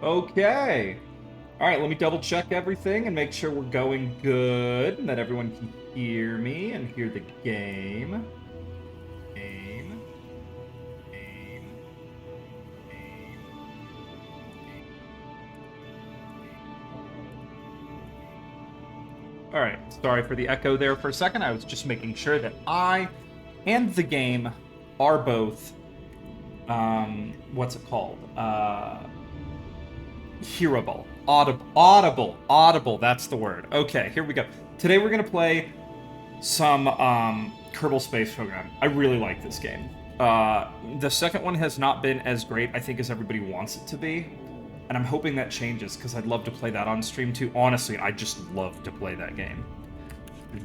Okay. All right, let me double check everything and make sure we're going good and that everyone can hear me and hear the game. Game. Game. Game. All right, sorry for the echo there for a second. I was just making sure that I and the game are both, what's it called? Hearable. Audible. That's the word. Okay, here we go. Today we're going to play some Kerbal Space Program. I really like this game. The second one has not been as great, I think, as everybody wants it to be. And I'm hoping that changes, because I'd love to play that on stream too. Honestly, I just love to play that game.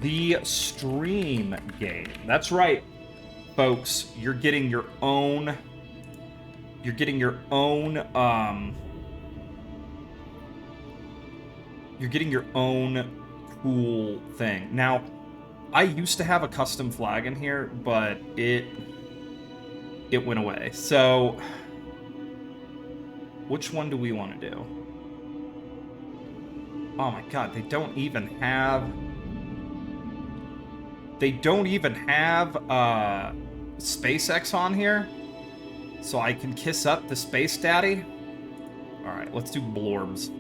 The stream game. That's right, folks. You're getting your own... You're getting your own cool thing. Now, I used to have a custom flag in here, but it went away. So, which one do we want to do? Oh my god, they don't even have SpaceX on here, so I can kiss up the Space Daddy. All right, let's do Blorbs.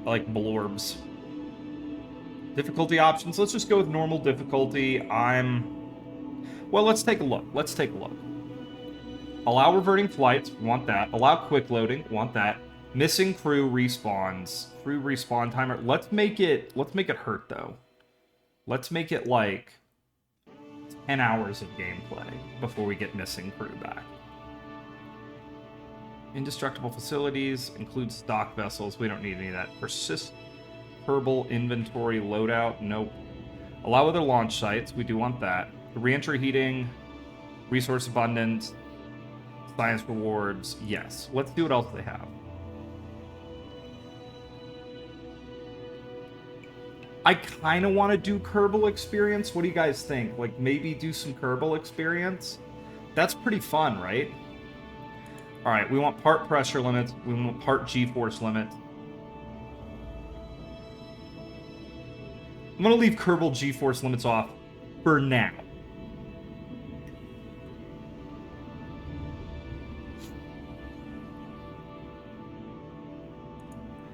I like Blorbs. Difficulty options. Let's just go with normal difficulty. Well, let's take a look. Allow reverting flights. Want that. Allow quick loading. Want that. Missing crew respawns. Crew respawn timer. Let's make it hurt though. Let's make it like 10 hours of gameplay before we get missing crew back. Indestructible facilities include stock vessels. We don't need any of that. Persist Kerbal inventory loadout. Nope. Allow other launch sites. We do want that. Reentry heating, resource abundance, science rewards. Yes. Let's see what else they have. I kind of want to do Kerbal experience. What do you guys think? Like maybe do some Kerbal experience? That's pretty fun, right? All right, we want part pressure limits. We want part G-force limit. I'm going to leave Kerbal G-force limits off for now.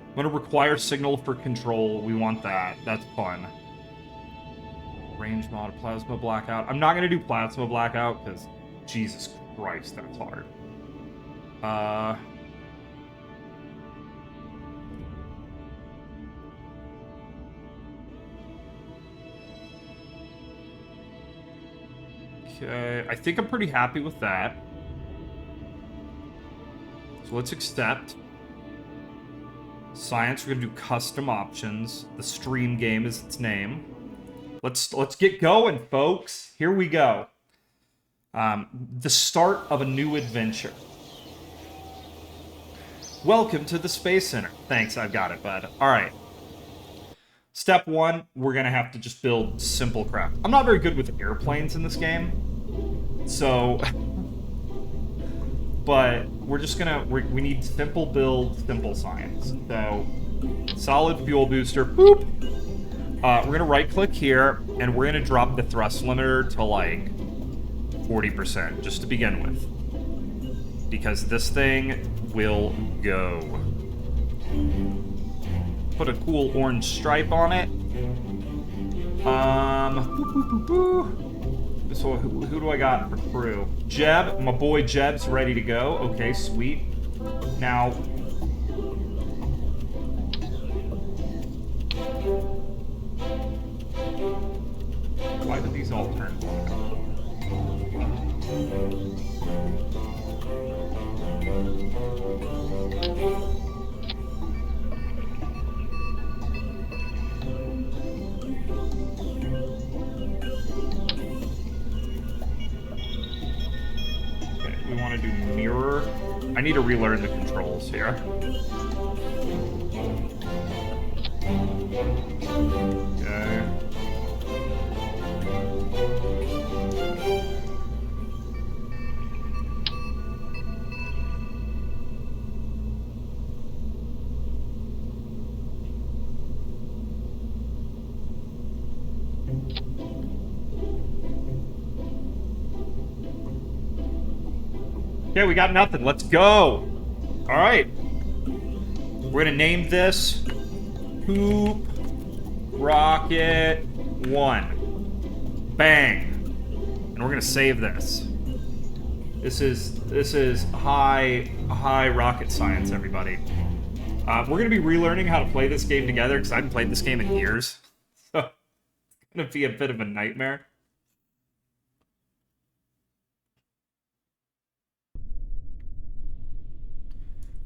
I'm going to require signal for control. We want that. That's fun. Range mod, plasma blackout. I'm not going to do plasma blackout because Jesus Christ, that's hard. Okay, I think I'm pretty happy with that. So let's accept. Science, we're gonna do custom options. The stream game is its name. Let's get going, folks. Here we go. The start of a new adventure. Welcome to the Space Center. Thanks, I've got it, bud. All right. Step one, we're gonna have to just build simple craft. I'm not very good with airplanes in this game, so... but we're just gonna... we need simple build, simple science. So, solid fuel booster, boop! We're gonna right-click here, and we're gonna drop the thrust limiter to, like, 40%, just to begin with. Because this thing will go. Put a cool orange stripe on it. So who do I got for crew? Jeb, my boy Jeb's ready to go. Okay, sweet. Now, why did these all turn black? Okay, we want to do mirror. I need to relearn the controls here. Okay. Okay, we got nothing. Let's go. All right. We're gonna name this Poop Rocket 1. Bang. And we're gonna save this. This is high rocket science, everybody. We're gonna be relearning how to play this game together because I haven't played this game in years. So it's gonna be a bit of a nightmare.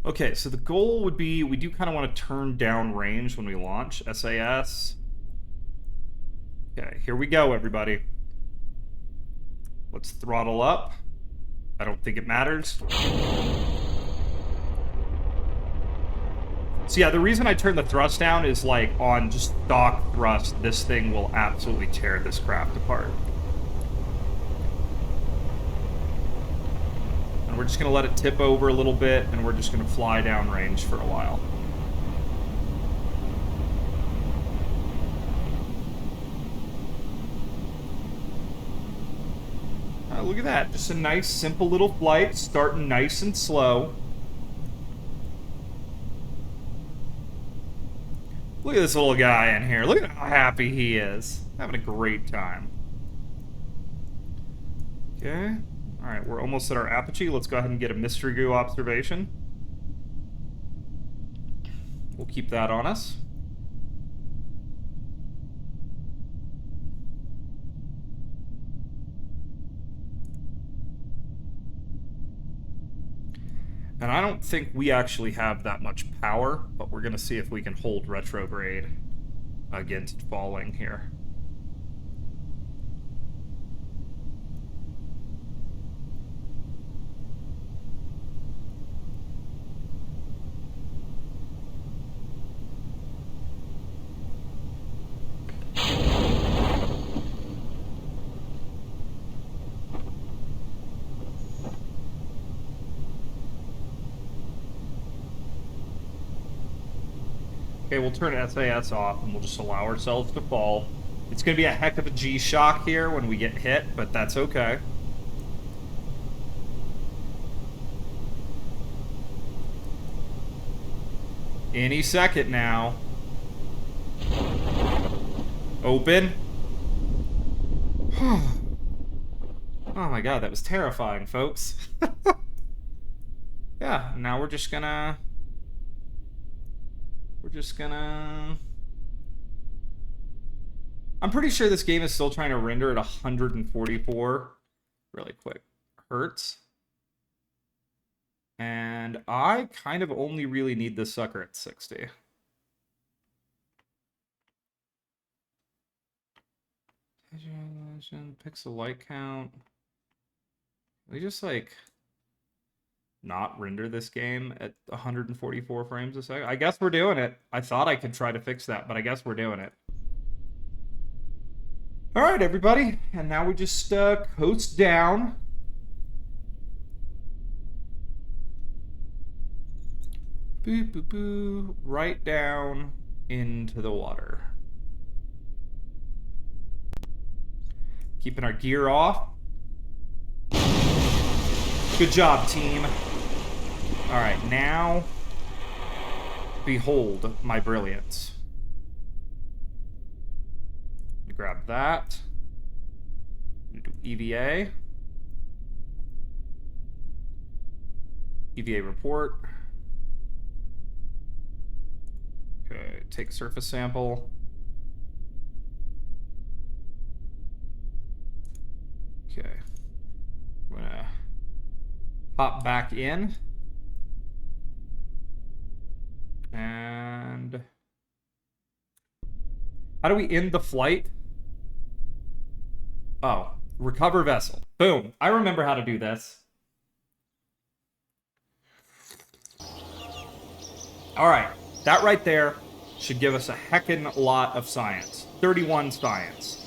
Okay, so the goal would be, we do kind of want to turn down range when we launch SAS. Okay, here we go, everybody. Let's throttle up. I don't think it matters. So yeah, the reason I turned the thrust down is like on just stock thrust, this thing will absolutely tear this craft apart. We're just going to let it tip over a little bit, and we're just going to fly downrange for a while. Look at that. Just a nice, simple little flight, starting nice and slow. Look at this little guy in here. Look at how happy he is. Having a great time. Okay. Alright, we're almost at our apogee. Let's go ahead and get a mystery goo observation. We'll keep that on us. And I don't think we actually have that much power, but we're going to see if we can hold retrograde against falling here. Okay, we'll turn SAS off and we'll just allow ourselves to fall. It's going to be a heck of a G-shock here when we get hit, but that's okay. Any second now. Open. Oh my god, that was terrifying, folks. Yeah, now we're just gonna... I'm pretty sure this game is still trying to render at 144 really quick hertz. And I kind of only really need this sucker at 60. Pixel light count. We just like not render this game at 144 frames a second. I guess we're doing it. I thought I could try to fix that, but I guess we're doing it. All right, everybody. And now we just coast down. Boo, boo, boo. Right down into the water. Keeping our gear off. Good job, team. All right, now, behold my brilliance. Grab that. Do EVA. EVA report. Okay, take surface sample. Okay. I'm gonna pop back in. And how do we end the flight? Oh, recover vessel. Boom. I remember how to do this. All right. That right there should give us a heckin' lot of science. 31 science.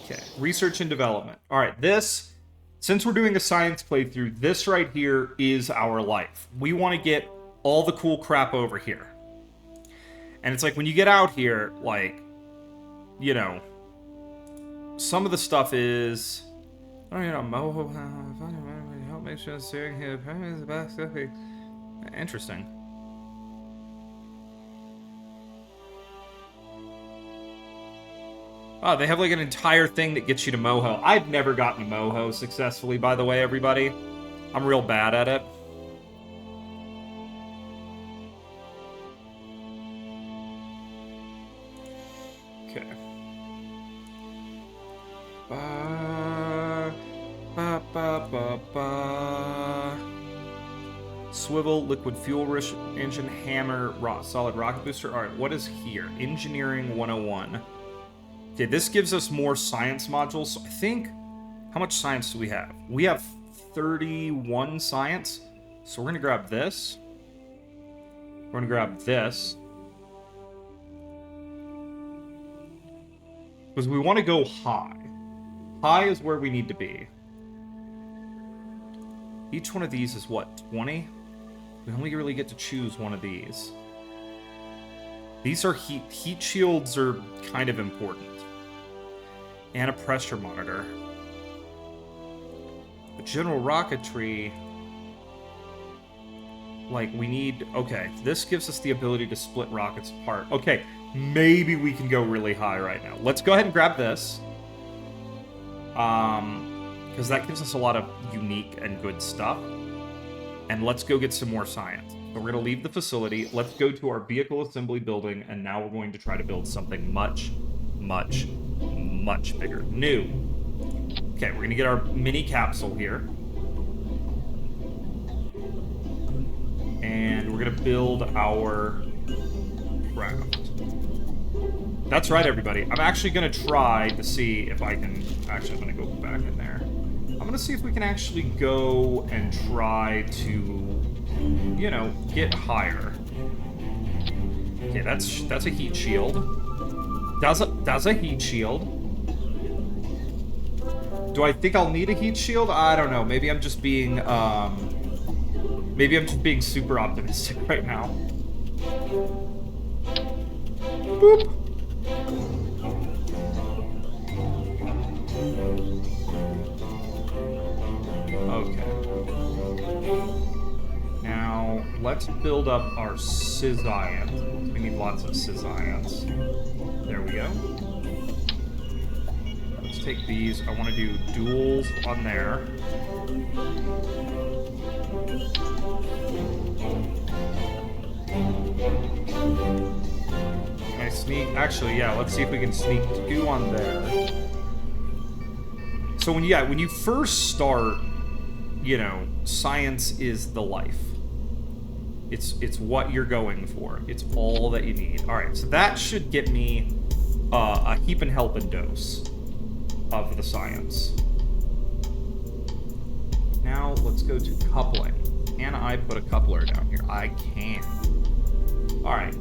Okay, research and development. All right, this, since we're doing a science playthrough, this right here is our life. We want to get all the cool crap over here. And it's like, when you get out here, like, you know, some of the stuff is, oh, you know, help make sure steering here is the best. Interesting. Oh, they have like an entire thing that gets you to moho. I've never gotten to moho successfully, by the way, everybody. I'm real bad at it. Okay. Swivel, liquid fuel rich engine, hammer, solid rocket booster. All right, what is here? Engineering 101. Okay, this gives us more science modules. So I think, how much science do we have? We have 31 science. So we're gonna grab this. We're gonna grab this. Because we want to go high. High is where we need to be. Each one of these is what, 20? We only really get to choose one of these. These are heat shields are kind of important. And a pressure monitor. The general rocketry, like we need, okay, this gives us the ability to split rockets apart. Okay, maybe we can go really high right now. Let's go ahead and grab this. Because that gives us a lot of unique and good stuff. And let's go get some more science. So we're going to leave the facility. Let's go to our vehicle assembly building, and now we're going to try to build something much, much, much bigger. New. Okay, we're going to get our mini capsule here. And we're going to build our craft. That's right, everybody. I'm actually going to try to see if I can... Actually, I'm going to go back in there. I'm going to see if we can actually go and try to, you know, get higher. Okay, that's a heat shield. That's a heat shield. Do I think I'll need a heat shield? I don't know. Maybe I'm just being, super optimistic right now. Boop. Okay. Now, let's build up our sciscience. We need lots of sciscience. There we go. Let's take these. I want to do duels on there. Can I sneak? Actually, yeah, let's see if we can sneak 2 on there. So when you first start, you know, science is the life. It's what you're going for. It's all that you need. All right, so that should get me a heap and help and dose of the science. Now let's go to coupling. Can I put a coupler down here? I can. All right.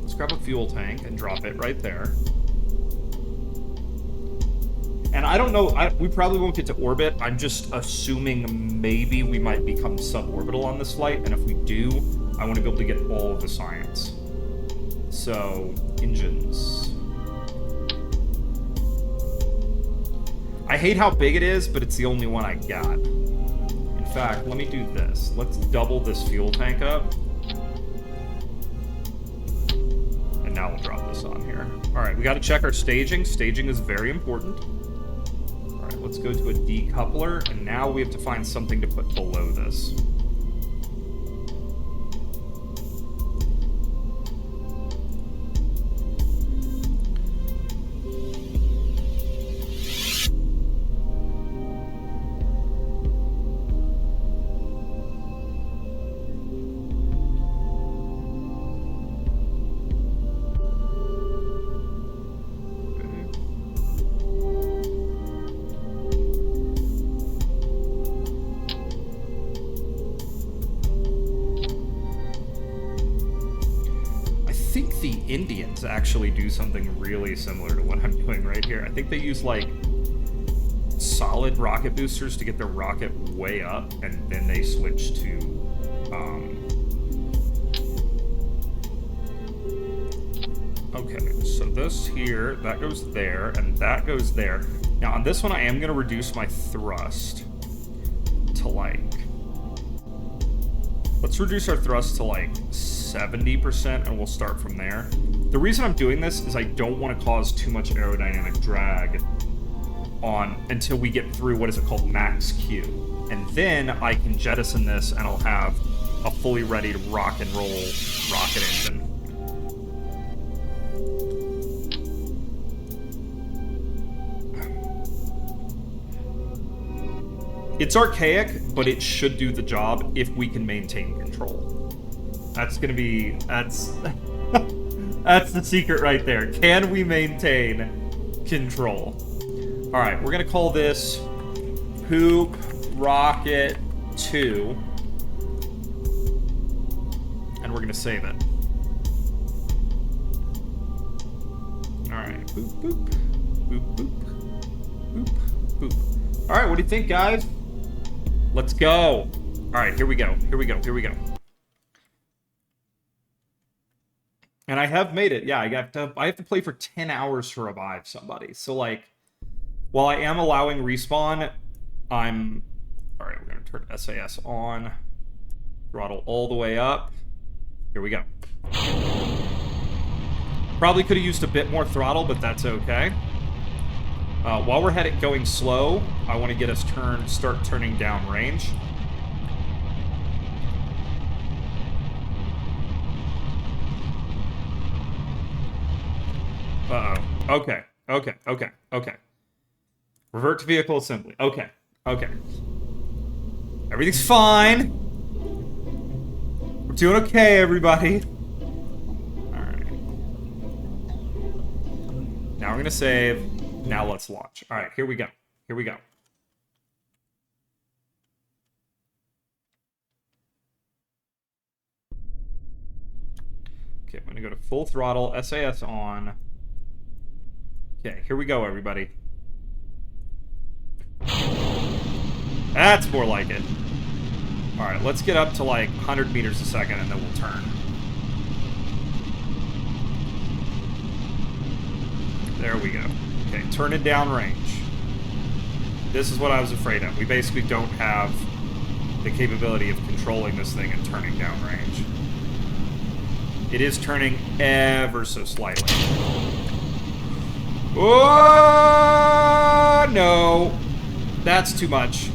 Let's grab a fuel tank and drop it right there. And I don't know, we probably won't get to orbit. I'm just assuming maybe we might become suborbital on this flight, and if we do, I want to be able to get all of the science. So, engines. I hate how big it is, but it's the only one I got. In fact, let me do this. Let's double this fuel tank up. And now we'll drop this on here. Alright, we gotta check our staging. Staging is very important. Let's go to a decoupler, and now we have to find something to put below this. Indians actually do something really similar to what I'm doing right here. I think they use like solid rocket boosters to get their rocket way up, and then they switch to this here, that goes there, and that goes there. Now, on this one, I am going to reduce my thrust to, like... Let's reduce our thrust to, like, 70%, and we'll start from there. The reason I'm doing this is I don't want to cause too much aerodynamic drag on until we get through, what is it called, max Q. And then I can jettison this, and I'll have a fully ready to rock and roll rocket engine. It's archaic, but it should do the job if we can maintain control. That's gonna be... That's... That's the secret right there. Can we maintain control? Alright, we're gonna call this Poop Rocket 2. And we're gonna save it. Alright, boop, boop. Boop, boop. Boop, boop. Alright, what do you think, guys? Let's go. Alright, here we go. Here we go. Here we go. And I have made it. Yeah, I have to play for 10 hours to revive somebody. So, like, while I am allowing respawn, I'm... Alright, we're going to turn SAS on. Throttle all the way up. Here we go. Probably could have used a bit more throttle, but that's okay. While we're going slow, I want to get us start turning down range. Uh-oh. Okay. Okay. Okay. Okay. Revert to vehicle assembly. Okay. Okay. Everything's fine. We're doing okay, everybody. Alright. Now we're gonna save. Now let's launch. Alright, here we go. Here we go. Okay, I'm gonna go to full throttle, SAS on. Okay, here we go, everybody. That's more like it. Alright, let's get up to like 100 meters a second and then we'll turn. There we go. Okay, turn it down range. This is what I was afraid of. We basically don't have the capability of controlling this thing and turning down range. It is turning ever so slightly. Oh, no. That's too much.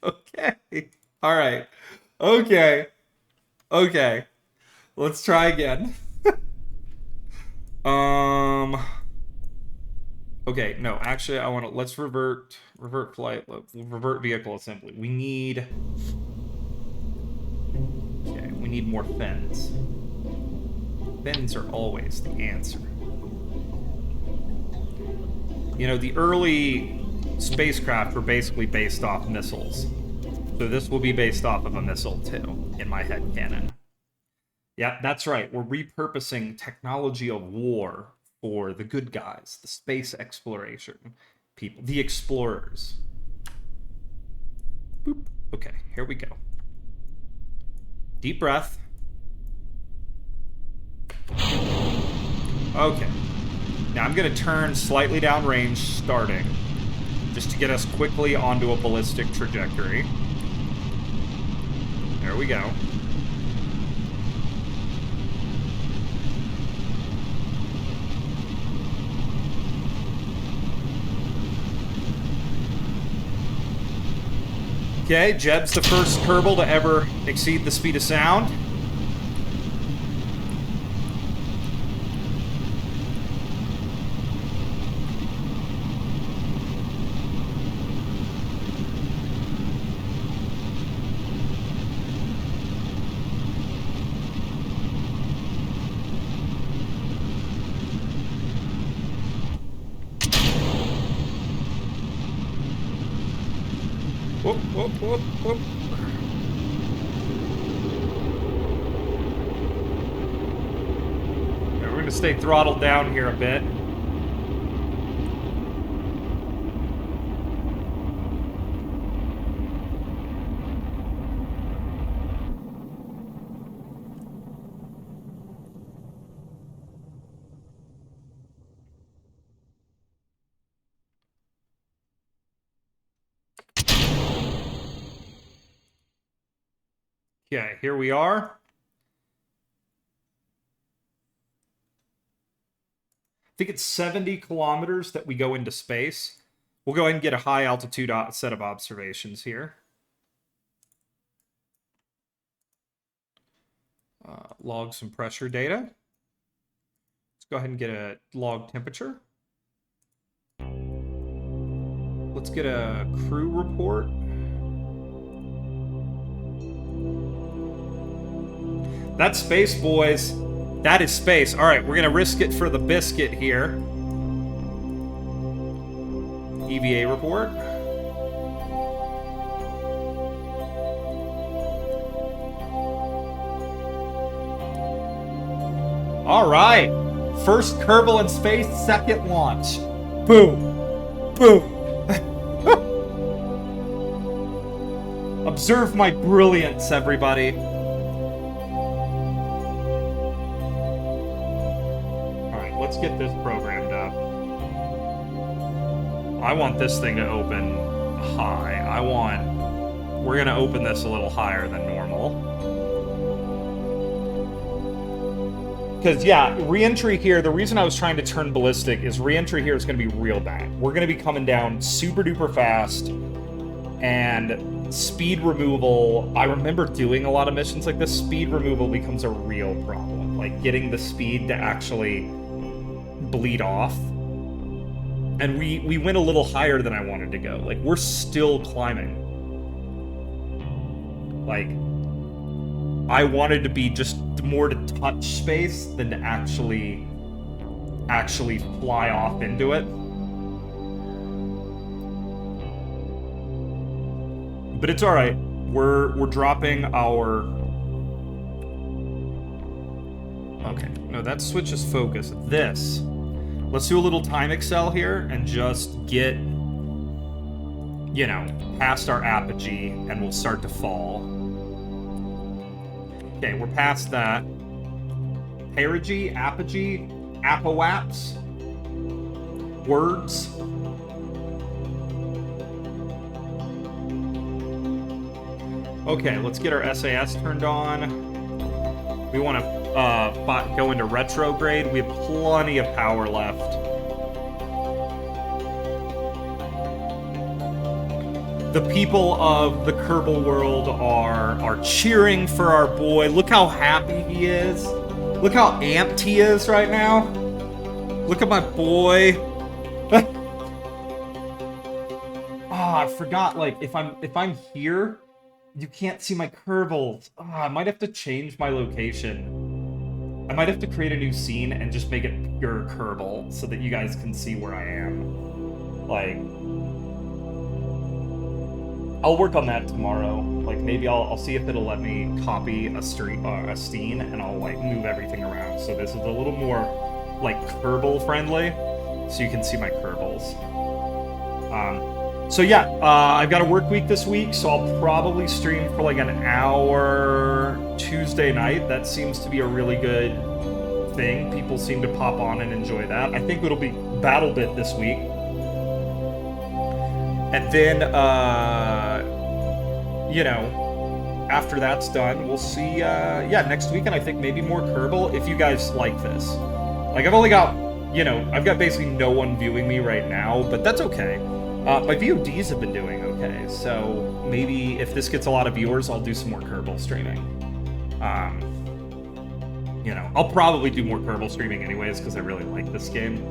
Okay. All right. Okay. Okay. Let's try again. Okay, no, actually I want to, let's revert flight, revert vehicle assembly. We need more fins. Fins are always the answer. You know, the early spacecraft were basically based off missiles. So this will be based off of a missile too, in my head canon. Yeah, that's right. We're repurposing technology of war for the good guys, the space exploration people, the explorers. Boop. Okay, here we go. Deep breath. Okay. Now I'm going to turn slightly downrange starting, just to get us quickly onto a ballistic trajectory. There we go. Okay, Jeb's the first Kerbal to ever exceed the speed of sound. Whoop, whoop, whoop, whoop. Yeah, we're going to stay throttled down here a bit. Okay, here we are. I think it's 70 kilometers that we go into space. We'll go ahead and get a high altitude set of observations here. Log some pressure data. Let's go ahead and get a log temperature. Let's get a crew report. That's space, boys. That is space. All right, we're going to risk it for the biscuit here. EVA report. All right. First Kerbal in space, second launch. Boom. Boom. Observe my brilliance, everybody. All right, let's get this programmed up. I want this thing to open high. We're going to open this a little higher than normal. Because, yeah, re-entry here, the reason I was trying to turn ballistic is re-entry here is going to be real bad. We're going to be coming down super duper fast, and speed removal, I remember doing a lot of missions like this, speed removal becomes a real problem. Like, getting the speed to actually bleed off. And we went a little higher than I wanted to go. Like, we're still climbing. Like, I wanted to be just more to touch space than to actually fly off into it. But it's all right. We're dropping our. Okay, no, that switches focus. This. Let's do a little time excel here and just get, you know, past our apogee, and we'll start to fall. Okay, we're past that. Perigee, apogee, apoapse, words. Okay, let's get our SAS turned on. We want to go into retrograde. We have plenty of power left. The people of the Kerbal world are cheering for our boy. Look how happy he is. Look how amped he is right now. Look at my boy. I forgot. Like, if I'm here, you can't see my Kerbals. I might have to change my location. I might have to create a new scene and just make it pure Kerbal so that you guys can see where I am. Like, I'll work on that tomorrow. Like, maybe I'll see if it'll let me copy a scene, and I'll like move everything around. So this is a little more like Kerbal friendly, so you can see my Kerbals. So yeah, I've got a work week this week, so I'll probably stream for like an hour Tuesday night. That seems to be a really good thing. People seem to pop on and enjoy that. I think it'll be BattleBit this week. And then, you know, after that's done, we'll see, yeah, next weekend I think maybe more Kerbal, if you guys like this. Like, I've only got, you know, I've got basically no one viewing me right now, but that's okay. My VODs have been doing okay, so maybe if this gets a lot of viewers, I'll do some more Kerbal streaming. You know, I'll probably do more Kerbal streaming anyways, because I really like this game.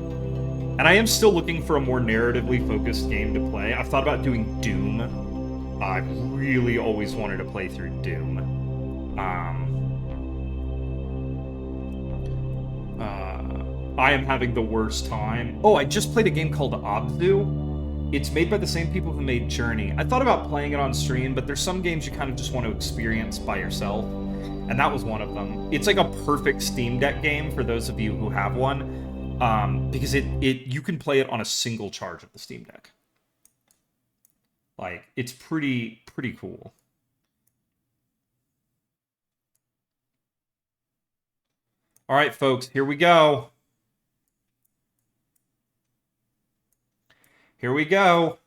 And I am still looking for a more narratively focused game to play. I've thought about doing Doom. I've really always wanted to play through Doom. I am having the worst time. Oh, I just played a game called Abzu. It's made by the same people who made Journey. I thought about playing it on stream, but there's some games you kind of just want to experience by yourself, and that was one of them. It's like a perfect Steam Deck game for those of you who have one, because you can play it on a single charge of the Steam Deck. Like, it's pretty cool. All right, folks, here we go. Here we go.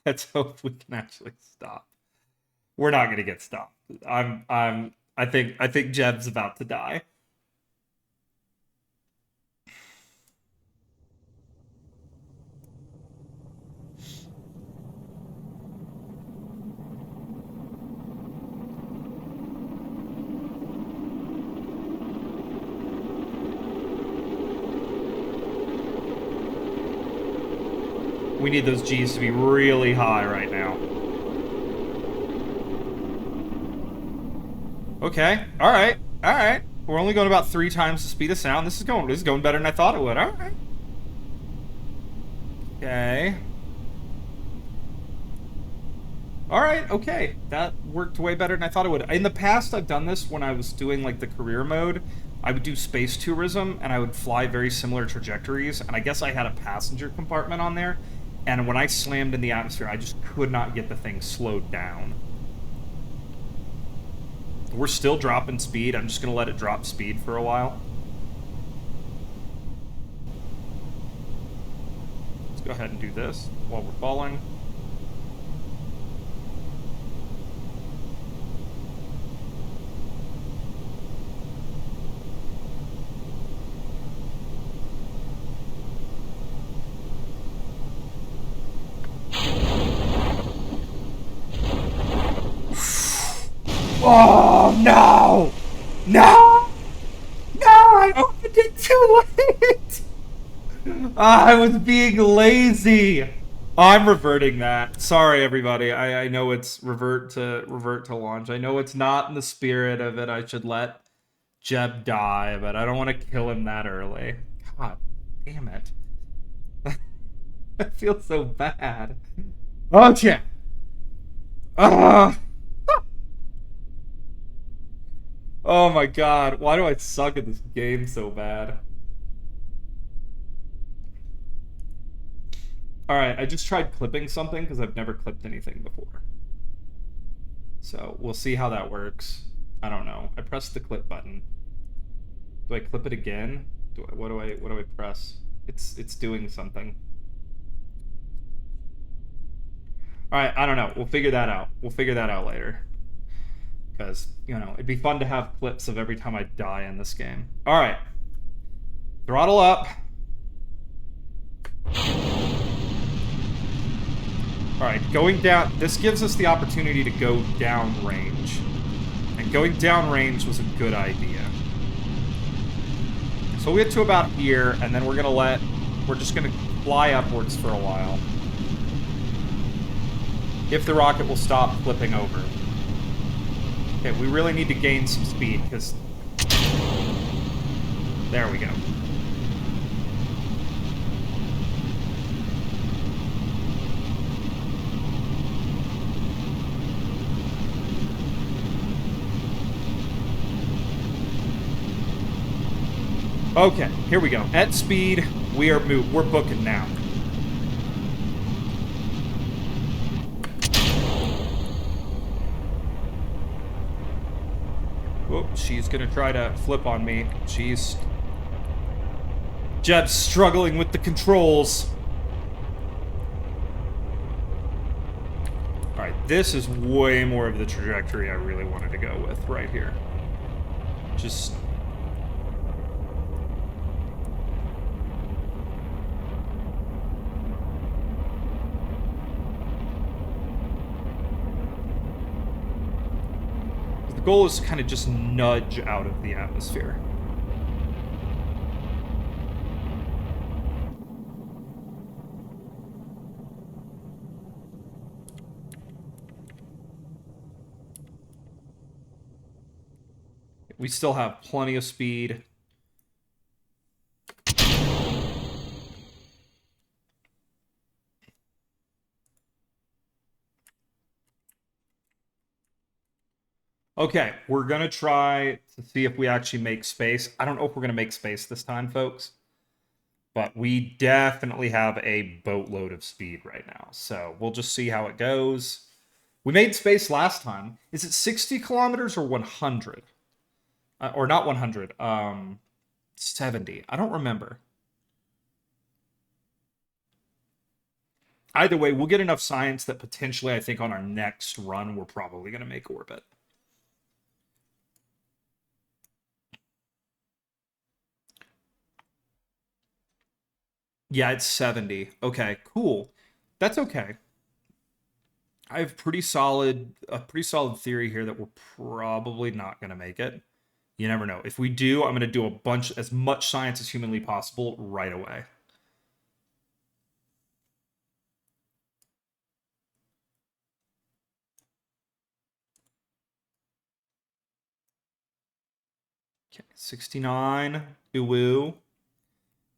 Let's hope we can actually stop. We're not going to get stopped. I think Jeb's about to die. We need those G's to be really high right now. Okay. All right. All right. We're only going about 3 times the speed of sound. This is going better than I thought it would. All right. Okay. All right. Okay. That worked way better than I thought it would. In the past, I've done this when I was doing like the career mode. I would do space tourism and I would fly very similar trajectories. And I guess I had a passenger compartment on there. And when I slammed in the atmosphere, I just could not get the thing slowed down. We're still dropping speed. I'm just going to let it drop speed for a while. Let's go ahead and do this while we're falling. Oh, no! No! No! I opened it too late! I was being lazy. I'm reverting that. Sorry, everybody. I know it's revert to launch. I know it's not in the spirit of it. I should let Jeb die, but I don't want to kill him that early. God damn it. I feel so bad. Okay. Uh, oh my god. Why do I suck at this game so bad? Alright, I just tried clipping something because I've never clipped anything before. So we'll see how that works. I don't know. I pressed the clip button. Do I clip it again? What do I press? It's doing something. Alright, I don't know. We'll figure that out. We'll figure that out later. Because, you know, it'd be fun to have clips of every time I die in this game. Alright. Throttle up. Alright, going down. This gives us the opportunity to go downrange. And going downrange was a good idea. So we get to about here, and then we're just gonna fly upwards for a while. If the rocket will stop flipping over. Okay, we really need to gain some speed, because... There we go. Okay, here we go. At speed, we're booking now. Whoop, she's gonna try to flip on me. Jeb's struggling with the controls. Alright, this is way more of the trajectory I really wanted to go with right here. Just... the goal is to kind of just nudge out of the atmosphere. We still have plenty of speed. Okay, we're gonna try to see if we actually make space. I don't know if we're gonna make space this time, folks. But we definitely have a boatload of speed right now. So we'll just see how it goes. We made space last time. Is it 60 kilometers or 100? Or not 100. 70. I don't remember. Either way, we'll get enough science that potentially I think on our next run we're probably going to make orbit. Yeah, it's 70. Okay, cool. That's okay. I have a pretty solid theory here that we're probably not going to make it. You never know. If we do, I'm going to do as much science as humanly possible right away. Okay, 69. Ooh.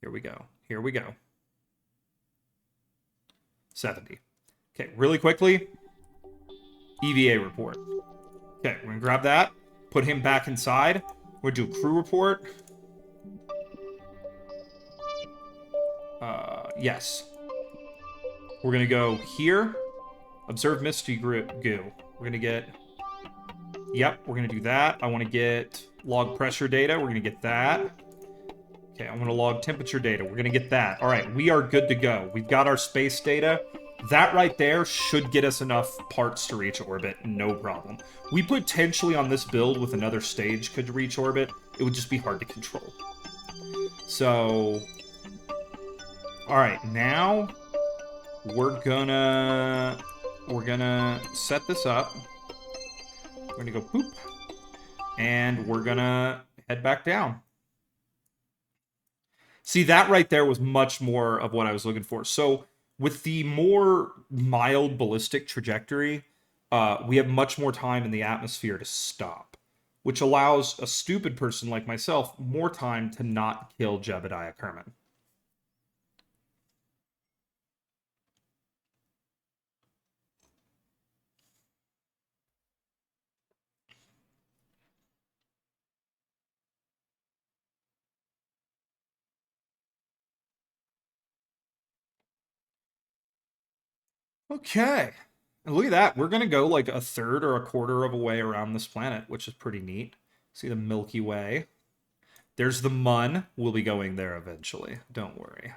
Here we go. Here we go. 70. Okay, really quickly, EVA report. Okay, we're gonna grab that, put him back inside. We're gonna do a crew report. Yes. We're gonna go here. Observe mystery goo. We're gonna get. Yep, we're gonna do that. I want to get log pressure data. We're gonna get that. Okay, I'm gonna log temperature data. We're gonna get that. All right, we are good to go. We've got our space data. That right there should get us enough parts to reach orbit, no problem. We potentially on this build with another stage could reach orbit. It would just be hard to control. So, all right, now we're gonna set this up. We're gonna go boop, and we're gonna head back down. See, that right there was much more of what I was looking for. So, with the more mild ballistic trajectory, we have much more time in the atmosphere to stop, which allows a stupid person like myself more time to not kill Jebediah Kerman. Okay. And look at that. We're going to go like a third or a quarter of a way around this planet, which is pretty neat. See the Milky Way. There's the Mun. We'll be going there eventually. Don't worry.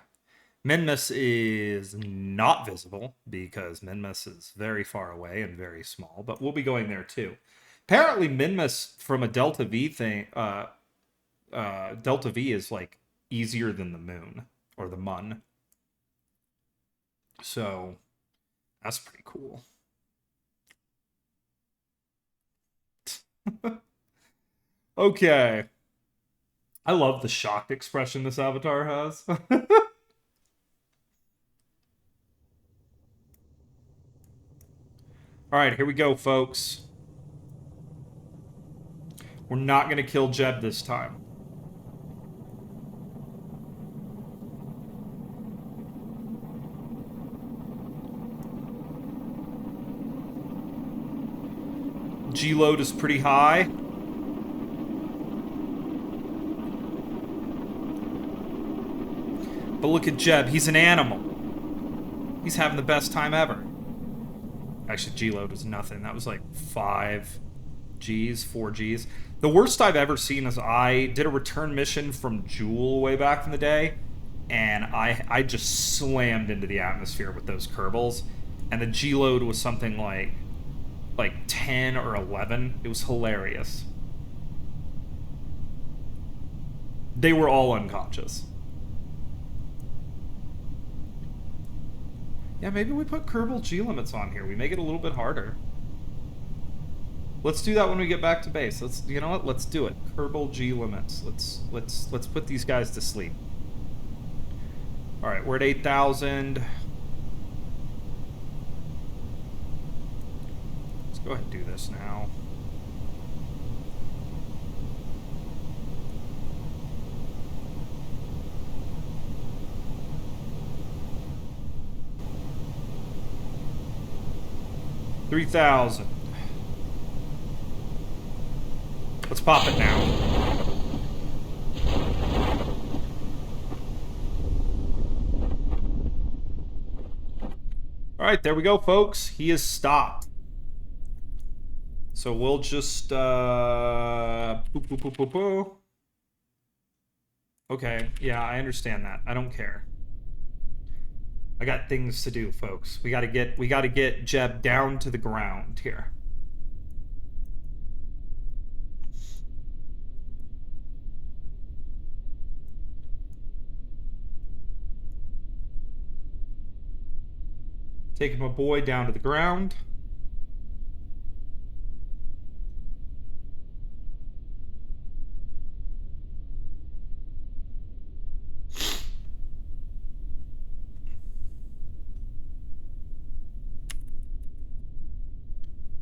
Minmus is not visible because Minmus is very far away and very small, but we'll be going there too. Apparently, Minmus from a Delta V thing, Delta V is like easier than the moon or the Mun. So that's pretty cool. Okay. I love the shocked expression this avatar has. All right, here we go, folks. We're not going to kill Jeb this time. G-load is pretty high. But look at Jeb. He's an animal. He's having the best time ever. Actually, G-load was nothing. That was like 5 Gs, 4 Gs. The worst I've ever seen is I did a return mission from Joule way back in the day, and I just slammed into the atmosphere with those Kerbals, and the G-load was something like 10 or 11. It was hilarious. They were all unconscious. Yeah, maybe we put Kerbal G limits on here. We make it a little bit harder. Let's do that when we get back to base. You know what? Let's do it. Kerbal G limits. Let's put these guys to sleep. All right, we're at 8,000. Let's go ahead and do this now. $3,000. Let's pop it now. All right, there we go, folks. He is stopped. So we'll just Okay, yeah, I understand that. I don't care. I got things to do, folks. We gotta get Jeb down to the ground here. Taking my boy down to the ground.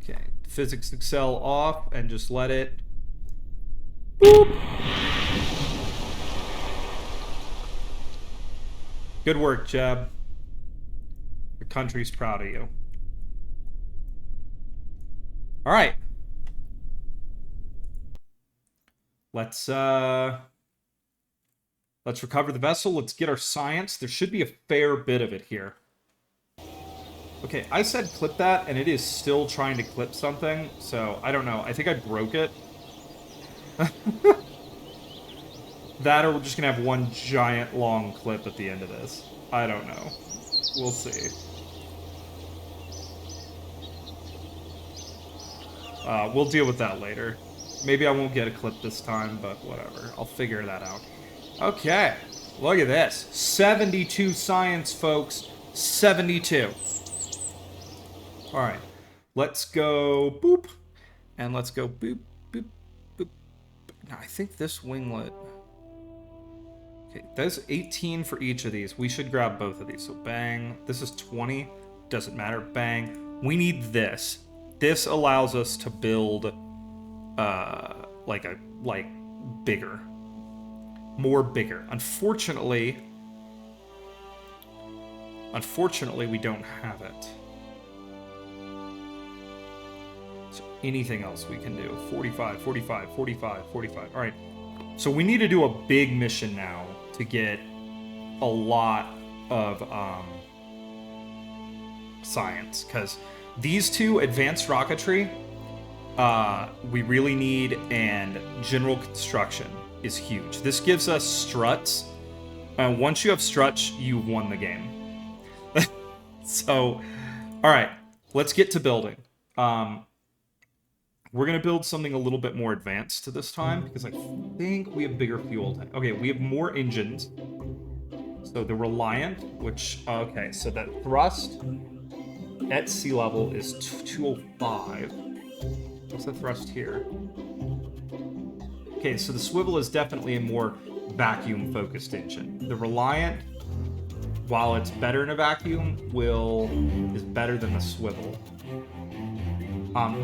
Okay, physics Excel off and just let it. Boop. Good work, Jeb. Your country's proud of you. All right. Let's recover the vessel. Let's get our science. There should be a fair bit of it here. Okay, I said clip that, and it is still trying to clip something, so I don't know. I think I broke it. That, or we're just gonna have one giant long clip at the end of this. I don't know. We'll see. We'll deal with that later. Maybe I won't get a clip this time, but whatever. I'll figure that out. Okay, look at this. 72 science, folks. 72. Alright, let's go boop. And let's go boop, boop, boop. Now, I think this winglet... Okay, there's 18 for each of these. We should grab both of these. So bang. This is 20. Doesn't matter. Bang. We need this. This allows us to build, like bigger. More bigger. Unfortunately, we don't have it. So anything else we can do. 45, 45, 45, 45. All right. So we need to do a big mission now to get a lot of science, because these two, advanced rocketry, we really need, and general construction is huge. This gives us struts. Once you have struts, you've won the game. So, all right, let's get to building. We're going to build something a little bit more advanced this time, because I think we have bigger fuel tank. Okay, we have more engines. So the Reliant, which, okay, so that thrust at sea level is 205. What's the thrust here? Okay, so the Swivel is definitely a more vacuum-focused engine. The Reliant, while it's better in a vacuum, is better than the Swivel.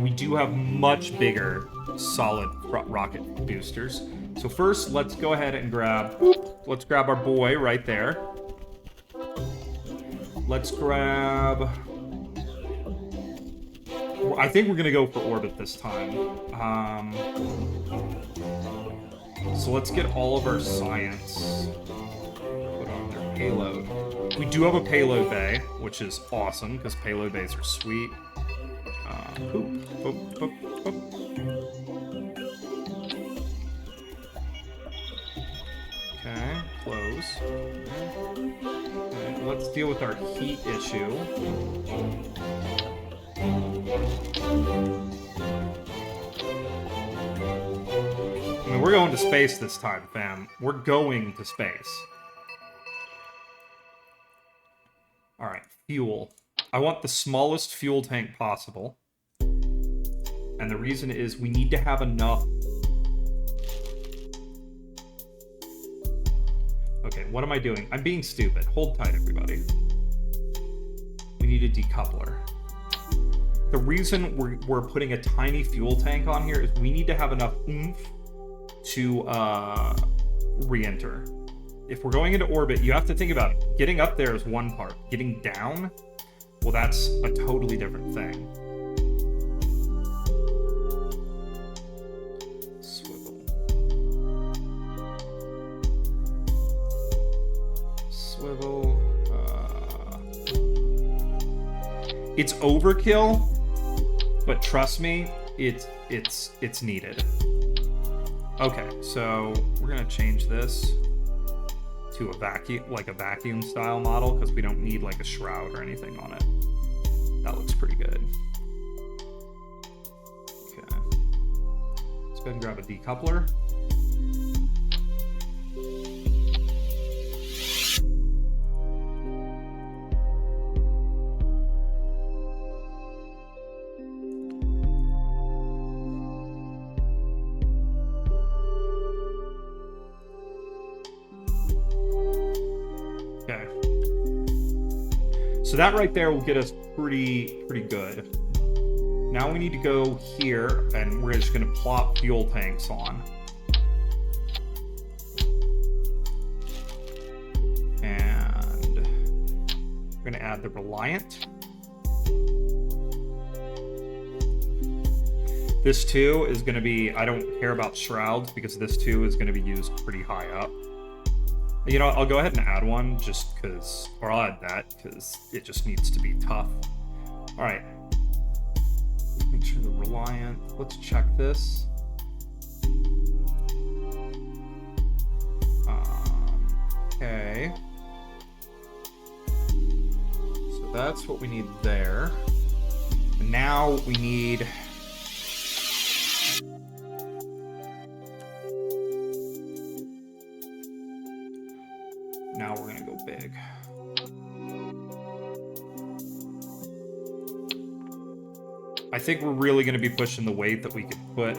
We do have much bigger solid rocket boosters. So first, let's go ahead and let's grab our boy right there. Let's grab... I think we're going to go for orbit this time. So let's get all of our science put on their payload. We do have a payload bay, which is awesome, because payload bays are sweet. Boop, boop, boop, boop. Okay, close. Okay, let's deal with our heat issue. I mean, we're going to space this time, fam. We're going to space. Alright, fuel. I want the smallest fuel tank possible. And the reason is we need to have enough... Okay, what am I doing? I'm being stupid. Hold tight, everybody. We need a decoupler. The reason we're putting a tiny fuel tank on here is we need to have enough oomph to re-enter. If we're going into orbit, you have to think about it. Getting up there is one part. Getting down, well, that's a totally different thing. Swivel. It's overkill, but trust me, it's needed. Okay, so we're gonna change this to a vacuum style model, because we don't need like a shroud or anything on it. That looks pretty good. Okay, let's go ahead and grab a decoupler. So that right there will get us pretty good. Now we need to go here, and we're just going to plop fuel tanks on. And we're going to add the Reliant. This too is going to be, I don't care about shrouds because this too is going to be used pretty high up. You know, I'll go ahead and add one just because, or I'll add that because it just needs to be tough. All right. Make sure the Reliant, let's check this. Okay. So that's what we need there. And now we need... Now we're going to go big. I think we're really going to be pushing the weight that we could put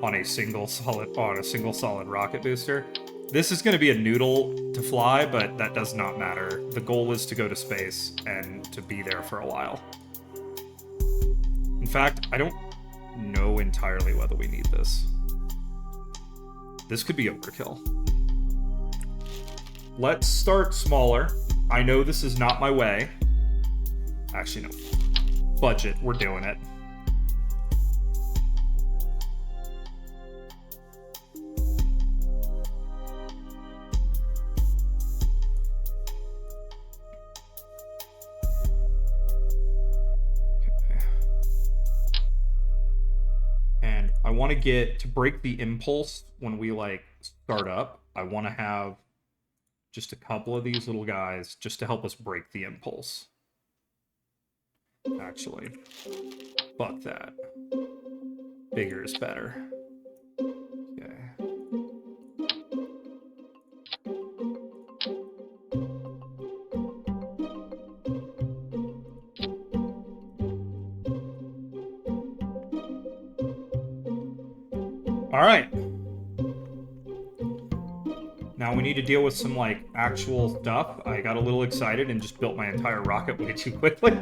on a single solid rocket booster. This is going to be a noodle to fly, but that does not matter. The goal is to go to space and to be there for a while. In fact, I don't know entirely whether we need this. This could be overkill. Let's start smaller. I know this is not my way. Actually, no. Budget, we're doing it. Okay. And I want to get, to break the impulse when we like start up, I want to have just a couple of these little guys just to help us break the impulse. Actually, fuck that. Bigger is better. Okay. All right. Now we need to deal with some, like, actual stuff. I got a little excited and just built my entire rocket way too quickly.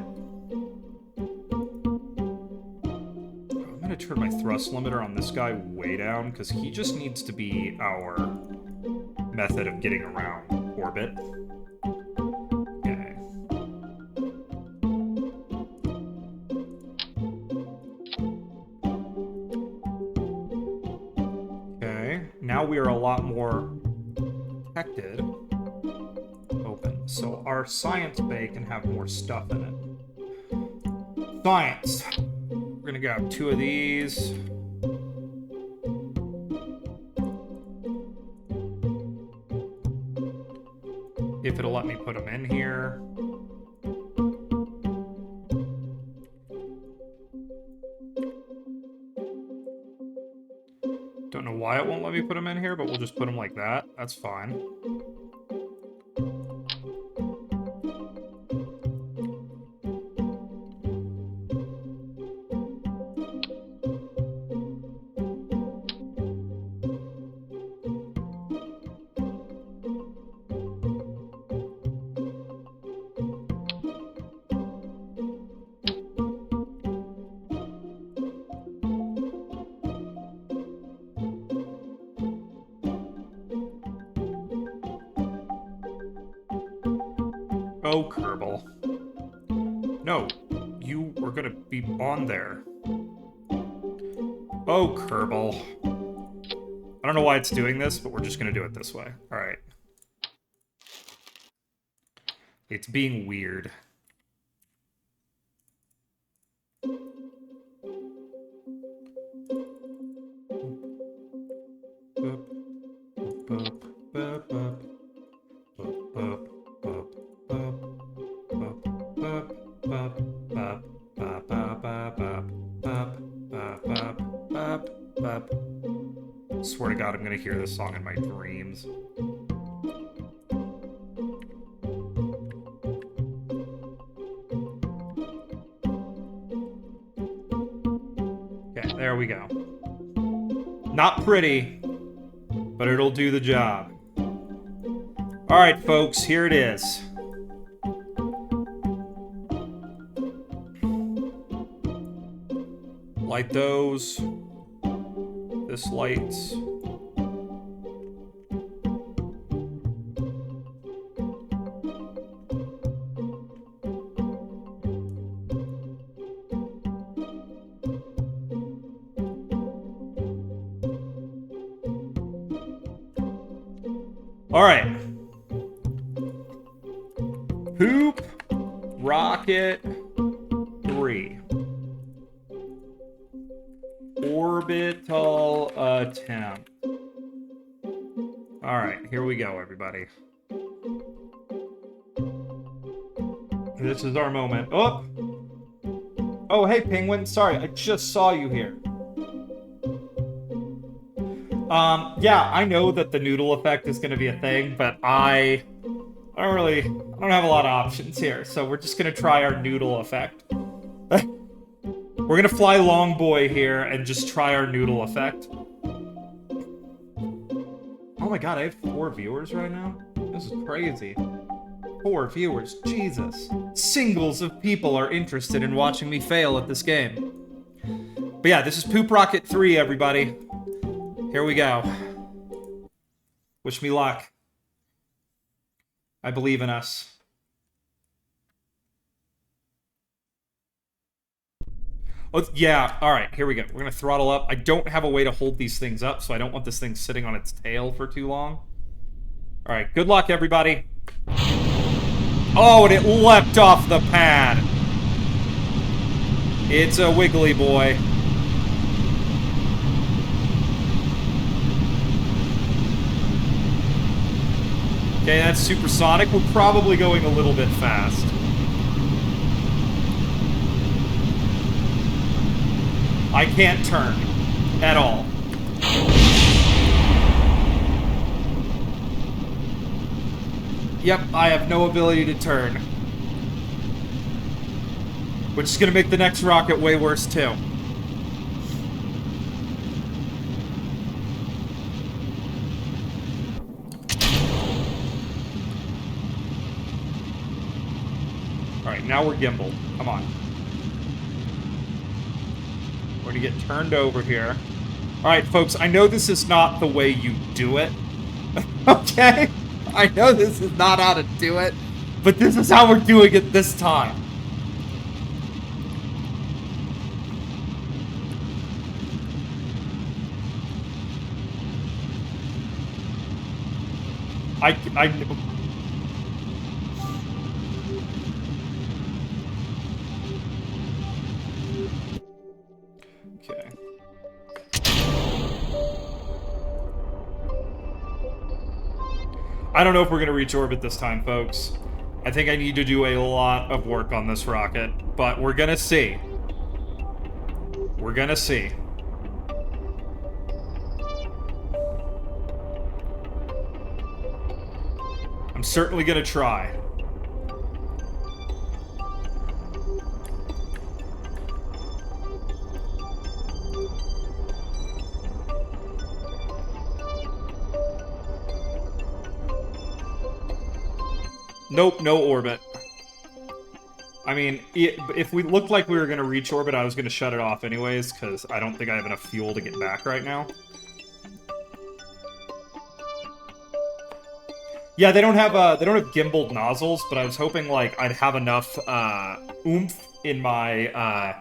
I'm gonna turn my thrust limiter on this guy way down, because he just needs to be our method of getting around orbit. Okay. Okay, now we are a lot more protected. Open. So our science bay can have more stuff in it. Science. We're gonna grab 2 of these. If it'll let me put them in here. Don't know why it won't let me put them in here, but we'll just put them like that. That's fine. Oh, Kerbal. No, you were gonna be on there. Oh, Kerbal. I don't know why it's doing this, but we're just gonna do it this way. Alright. It's being weird. Swear to God, I'm gonna hear this song in my dreams. Okay, there we go. Not pretty, but it'll do the job. Alright, folks, here it is. Light those. This lights. All right. Poop rocket 3. Orbital attempt. All right, here we go, everybody. This is our moment. Oh! Oh, hey, Penguin. Sorry, I just saw you here. Yeah, I know that the noodle effect is going to be a thing, but I don't have a lot of options here, so we're just going to try our noodle effect. We're going to fly long boy here and just try our noodle effect. Oh my god, I have 4 viewers right now? This is crazy. 4 viewers, Jesus. Singles of people are interested in watching me fail at this game. But yeah, this is Poop Rocket 3, everybody. Here we go. Wish me luck. I believe in us. Oh, yeah. All right, here we go. We're going to throttle up. I don't have a way to hold these things up, so I don't want this thing sitting on its tail for too long. All right, good luck, everybody. Oh, and it leapt off the pad. It's a wiggly boy. Okay, that's supersonic. We're probably going a little bit fast. I can't turn at all. Yep, I have no ability to turn. Which is going to make the next rocket way worse, too. Alright, now we're gimbaled. Come on. We're going to get turned over here. Alright, folks, I know this is not the way you do it. Okay? I know this is not how to do it, but this is how we're doing it this time. Okay. I don't know if we're going to reach orbit this time, folks. I think I need to do a lot of work on this rocket, but we're going to see. We're going to see. I'm certainly going to try. Nope, no orbit. I mean, if we looked like we were going to reach orbit, I was going to shut it off anyways, because I don't think I have enough fuel to get back right now. Yeah, they don't have gimbaled nozzles, but I was hoping like I'd have enough oomph in my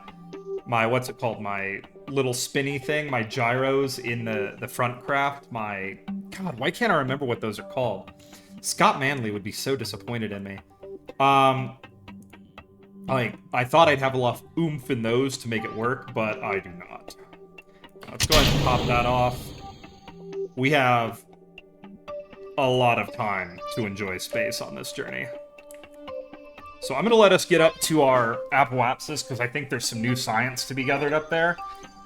what's it called? My little spinny thing, my gyros in the front craft. My God, why can't I remember what those are called? Scott Manley would be so disappointed in me. Like, I thought I'd have enough oomph in those to make it work, but I do not. Let's go ahead and pop that off. We have a lot of time to enjoy space on this journey. So I'm going to let us get up to our apoapsis, because I think there's some new science to be gathered up there.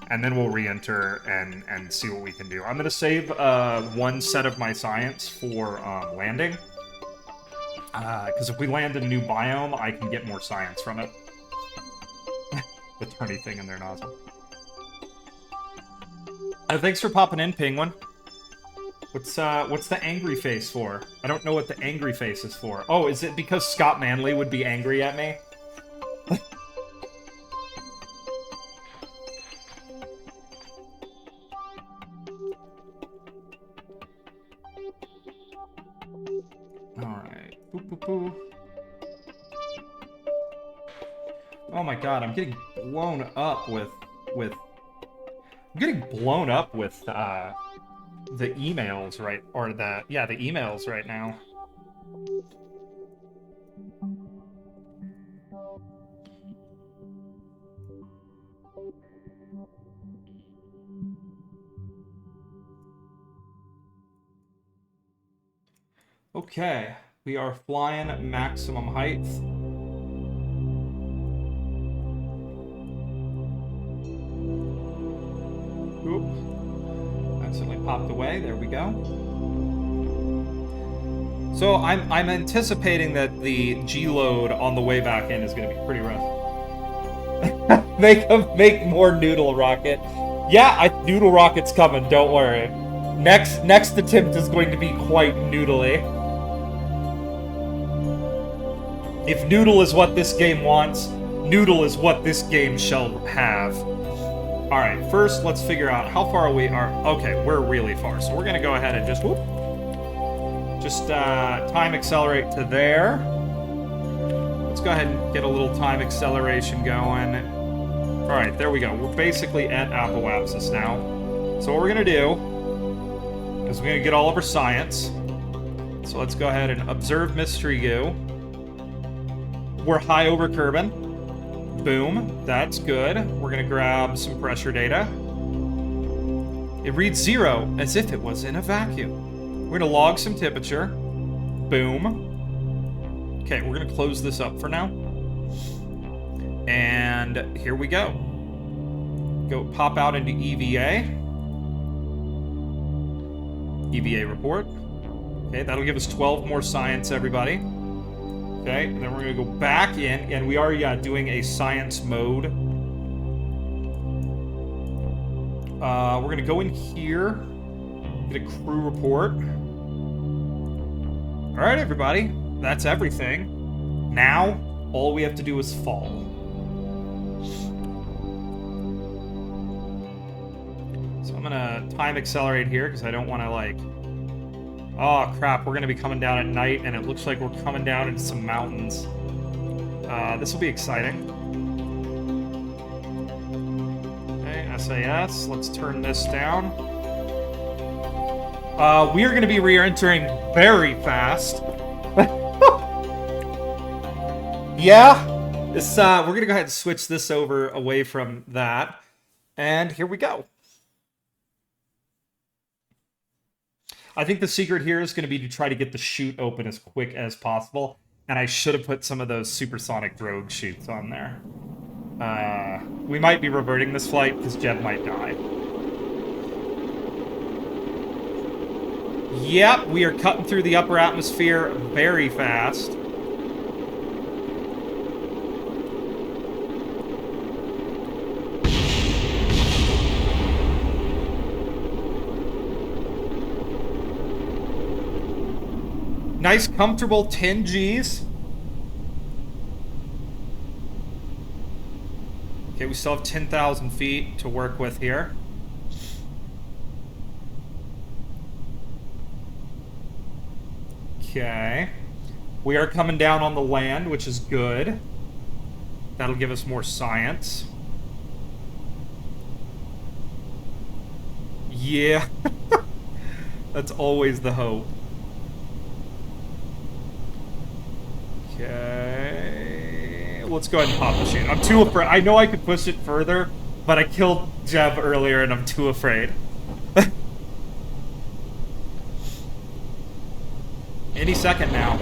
And then we'll re-enter and see what we can do. I'm going to save one set of my science for landing. Because if we land in a new biome, I can get more science from it. The turny thing in their nozzle. Thanks for popping in, Penguin. What's the angry face for? I don't know what the angry face is for. Oh, is it because Scott Manley would be angry at me? Boop, boop, boop. Oh my god, I'm getting blown up with I'm getting blown up with the emails right or the emails right now. Okay, we are flying maximum height. Oop. Accidentally popped away. There we go. So I'm anticipating that the G load on the way back in is going to be pretty rough. make more noodle rocket. Yeah, noodle rocket's coming. Don't worry. Next attempt is going to be quite noodly. If noodle is what this game wants, noodle is what this game shall have. Alright, first let's figure out how far we are. Okay, we're really far, so we're gonna go ahead and just time accelerate to there. Let's go ahead and get a little time acceleration going. Alright, there we go. We're basically at apoapsis now. So what we're gonna do is we're gonna get all of our science. So let's go ahead and observe mystery goo. We're high over Kerbin. Boom. That's good. We're going to grab some pressure data. It reads 0 as if it was in a vacuum. We're going to log some temperature. Boom. Okay, we're going to close this up for now. And here we go. Go pop out into EVA. EVA report. Okay, that'll give us 12 more science, everybody. Okay, and then we're going to go back in, and we are, doing a science mode. We're going to go in here, get a crew report. Alright, everybody, that's everything. Now, all we have to do is fall. So I'm going to time accelerate here, because I don't want to, oh crap, we're going to be coming down at night, and it looks like we're coming down into some mountains. This will be exciting. Okay, SAS, let's turn this down. We are going to be re-entering very fast. Yeah, this, we're going to go ahead and switch this over away from that. And here we go. I think the secret here is going to be to try to get the chute open as quick as possible. And I should have put some of those supersonic drogue chutes on there. We might be reverting this flight because Jeb might die. Yep, we are cutting through the upper atmosphere very fast. Nice, comfortable 10 Gs. Okay, we still have 10,000 feet to work with here. Okay. We are coming down on the land, which is good. That'll give us more science. Yeah. That's always the hope. Okay, let's go ahead and pop the chute. I'm too afraid. I know I could push it further, but I killed Jeb earlier and I'm too afraid. Any second now.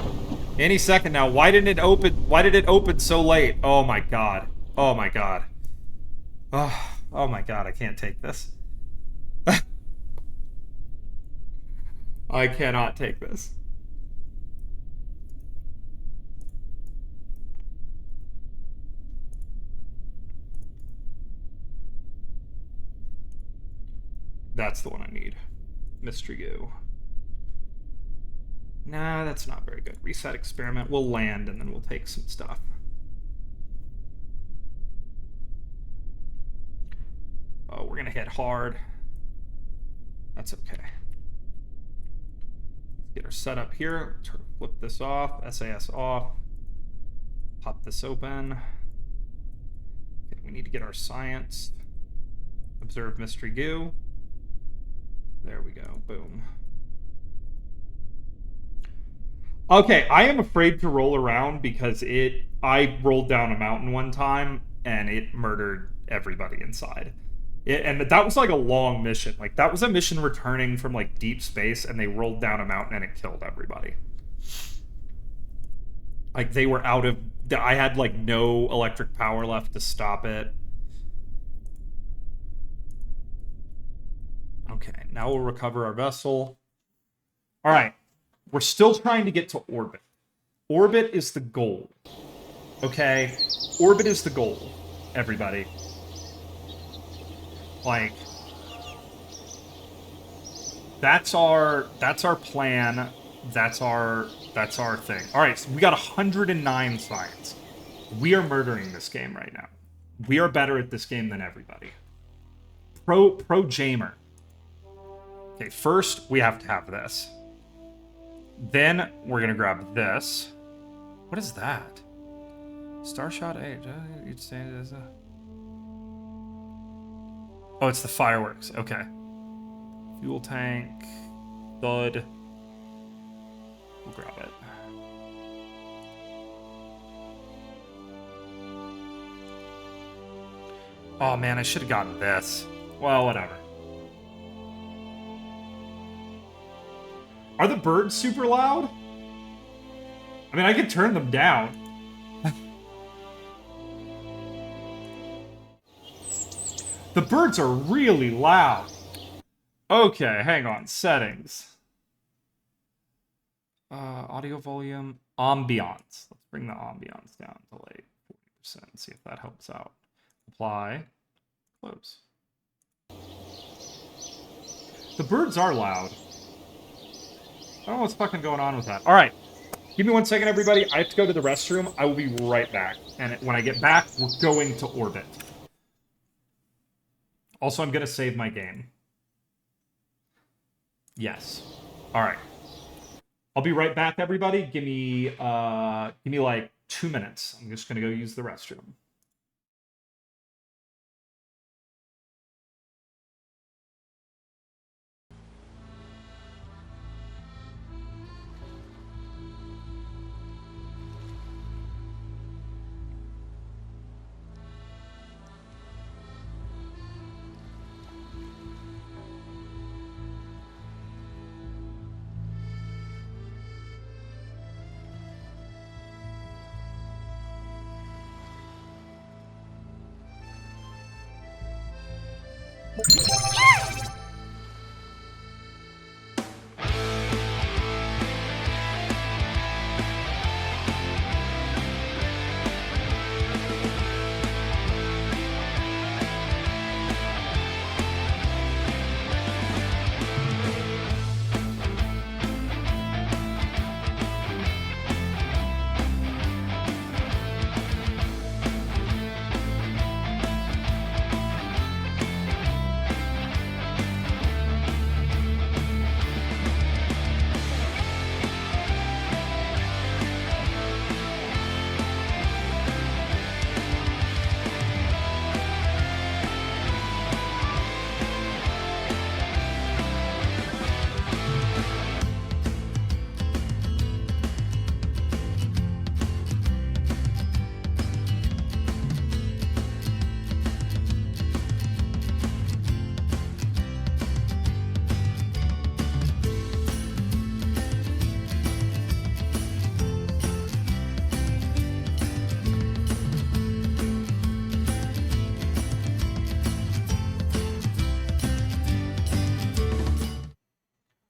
Any second now. Why didn't it open? Why did it open so late? Oh my god. Oh my god. Oh my god, I can't take this. I cannot take this. That's the one I need. Mystery Goo. Nah, that's not very good. Reset experiment. We'll land and then we'll take some stuff. Oh, we're gonna hit hard. That's okay. Let's get our setup here. Flip this off, SAS off. Pop this open. Okay, we need to get our science. Observe mystery goo. There we go. Boom. Okay, I am afraid to roll around because I rolled down a mountain one time and it murdered everybody inside. And that was like a long mission. Like, that was a mission returning from like deep space, and they rolled down a mountain and it killed everybody. Like, they were out of... I had like no electric power left to stop it. Okay, now we'll recover our vessel. All right. We're still trying to get to orbit. Orbit is the goal. Okay? Orbit is the goal, everybody. Like, that's our plan. That's our thing. All right, so we got 109 science. We are murdering this game right now. We are better at this game than everybody. Pro Jamer. Okay, first we have to have this. Then we're gonna grab this. What is that? Starshot 8. You'd say it as a... Oh, it's the fireworks. Okay. Fuel tank. Thud. We'll grab it. Oh man, I should have gotten this. Well, whatever. Are the birds super loud? I mean, I could turn them down. The birds are really loud. Okay, hang on. Settings. Audio volume. Ambiance. Let's bring the ambiance down to like 40%. See if that helps out. Apply. Close. The birds are loud. I don't know what's fucking going on with that. All right. Give me 1 second, everybody. I have to go to the restroom. I will be right back. And when I get back, we're going to orbit. Also, I'm going to save my game. Yes. All right. I'll be right back, everybody. Give me like 2 minutes. I'm just going to go use the restroom.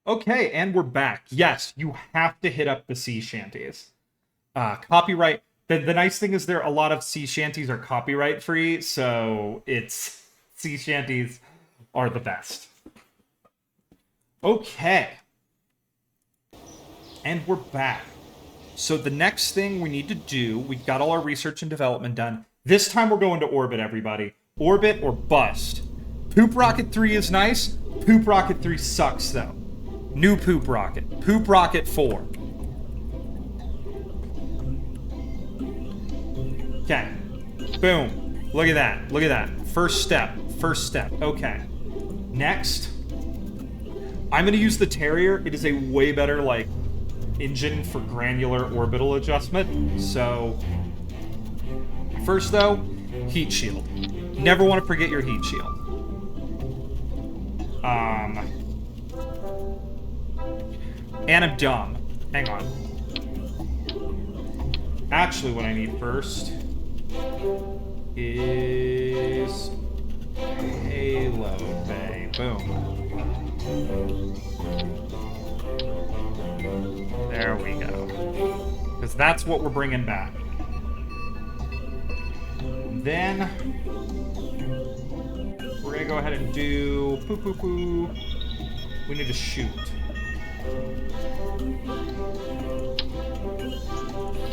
Okay, and we're back. Yes, you have to hit up the sea shanties. Copyright. The nice thing is a lot of sea shanties are copyright free, so sea shanties are the best. Okay. And we're back. So the next thing we need to do, we've got all our research and development done. This time we're going to orbit, everybody. Orbit or bust. Poop Rocket 3 is nice. Poop Rocket 3 sucks, though. New poop rocket. Poop rocket 4. Okay. Boom. Look at that. Look at that. First step. First step. Okay. Next, I'm going to use the Terrier. It is a way better, like, engine for granular orbital adjustment. So, first, though, heat shield. Never want to forget your heat shield. And I'm dumb. Hang on. Actually, what I need first is payload bay. Boom. There we go. Because that's what we're bringing back. Then we're going to go ahead and do poo. We need to shoot.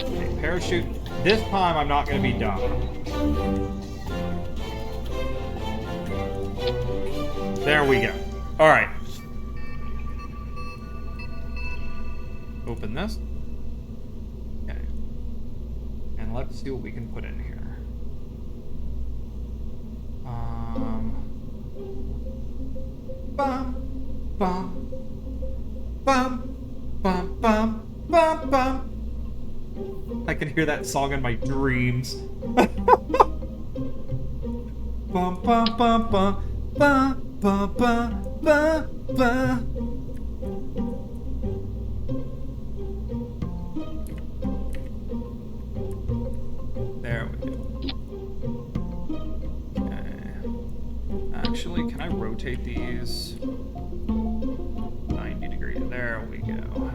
Okay, parachute. This time I'm not going to be dumb. There we go. All right. Open this. Okay. And let's see what we can put in here. Bum, bum, bum, bum, bum, bum, bum. I can hear that song in my dreams. Bum, bum, bum, bum, bum, bum, bum, bum, bum. There we go. Actually, can I rotate these 90 degrees? There we go.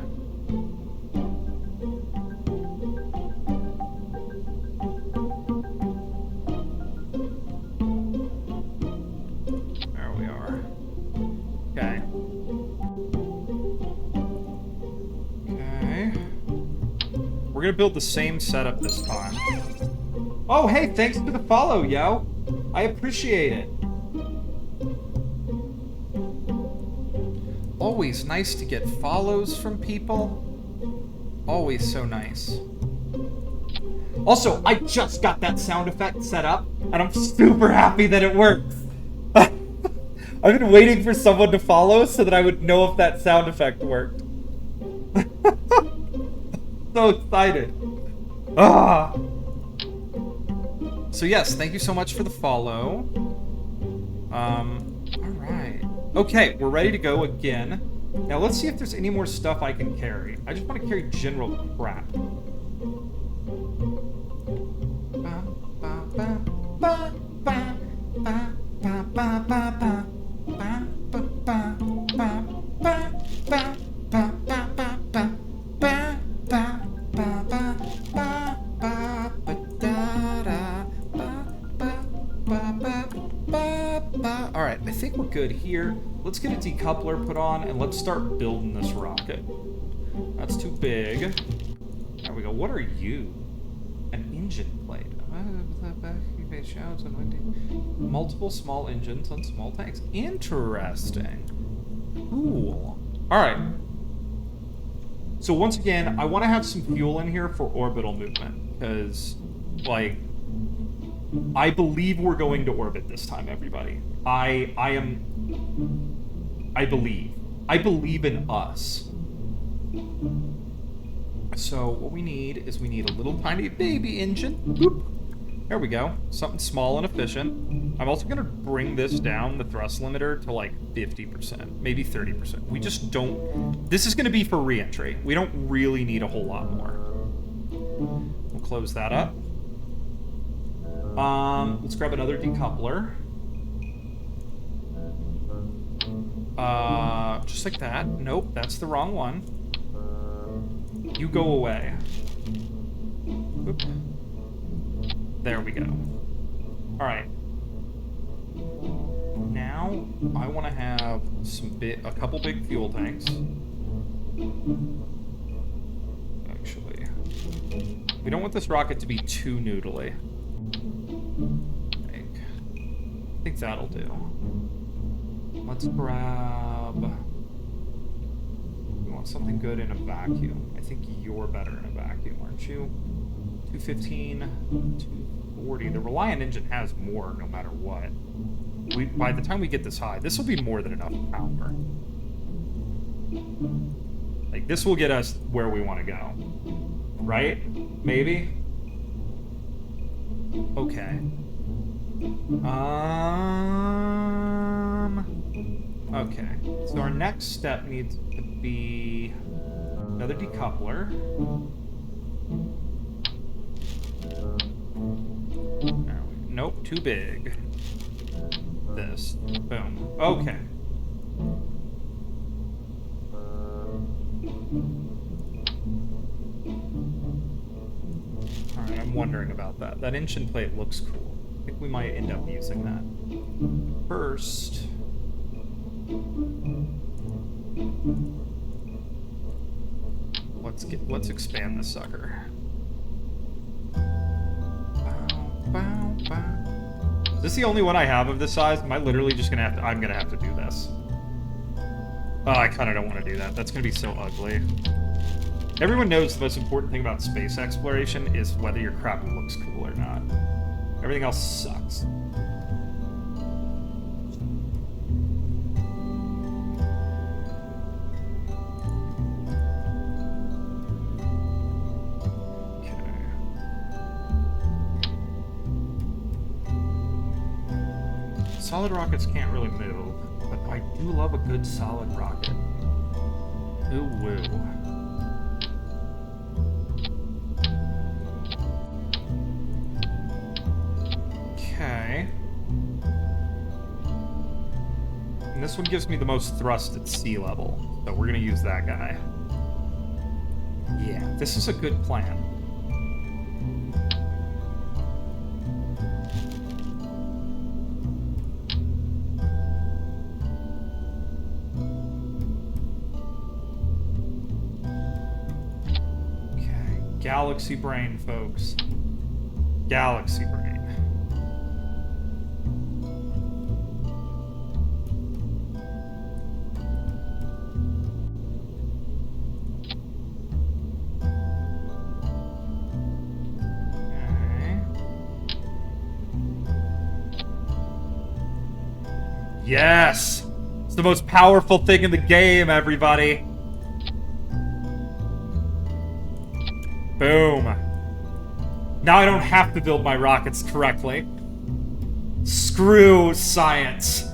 There we are. Okay. Okay. We're gonna build the same setup this time. Oh, hey, thanks for the follow, yo. I appreciate it. Always nice to get follows from people. Always so nice. Also, I just got that sound effect set up, and I'm super happy that it works. I've been waiting for someone to follow so that I would know if that sound effect worked. So excited. Ah. So yes, thank you so much for the follow. Alright. Okay, we're ready to go again. Now let's see if there's any more stuff I can carry. I just want to carry general crap. Alright, I think we're good here. Let's get a decoupler put on and let's start building this rocket. That's too big. There we go. What are you? An engine plate. Multiple small engines on small tanks. Interesting. Cool. Alright. So once again, I want to have some fuel in here for orbital movement. Because, like, I believe we're going to orbit this time, everybody. I believe. I believe in us. So what we need is we need a little tiny baby engine. Boop. There we go. Something small and efficient. I'm also going to bring this down, the thrust limiter, to like 50%, maybe 30%. We just don't... This is going to be for re-entry. We don't really need a whole lot more. We'll close that up. Let's grab another decoupler. Just like that. Nope, that's the wrong one. You go away. Oop. There we go. Alright. Now, I want to have a couple big fuel tanks. Actually, we don't want this rocket to be too noodly. I think that'll do. Let's grab want something good in a vacuum. I think you're better in a vacuum, aren't you? 215, 240. The Reliant engine has more no matter what. By the time we get this high, this will be more than enough power. Like, this will get us where we want to go. Right? Maybe? Okay. Okay. So our next step needs to be another decoupler. Nope, too big. This. Boom. Okay. Alright, I'm wondering about that. That engine plate looks cool. I think we might end up using that. First... Let's expand this sucker. Is this the only one I have of this size? Am I literally just gonna have to... I'm gonna have to do this. Oh, I kinda don't want to do that. That's gonna be so ugly. Everyone knows the most important thing about space exploration is whether your crap looks cool or not. Everything else sucks. Solid rockets can't really move, but I do love a good solid rocket. Ooh, woo. Okay. And this one gives me the most thrust at sea level, so we're gonna use that guy. Yeah, this is a good plan. Galaxy brain, folks. Galaxy brain. Okay. Yes! It's the most powerful thing in the game, everybody. Boom. Now I don't have to build my rockets correctly. Screw science.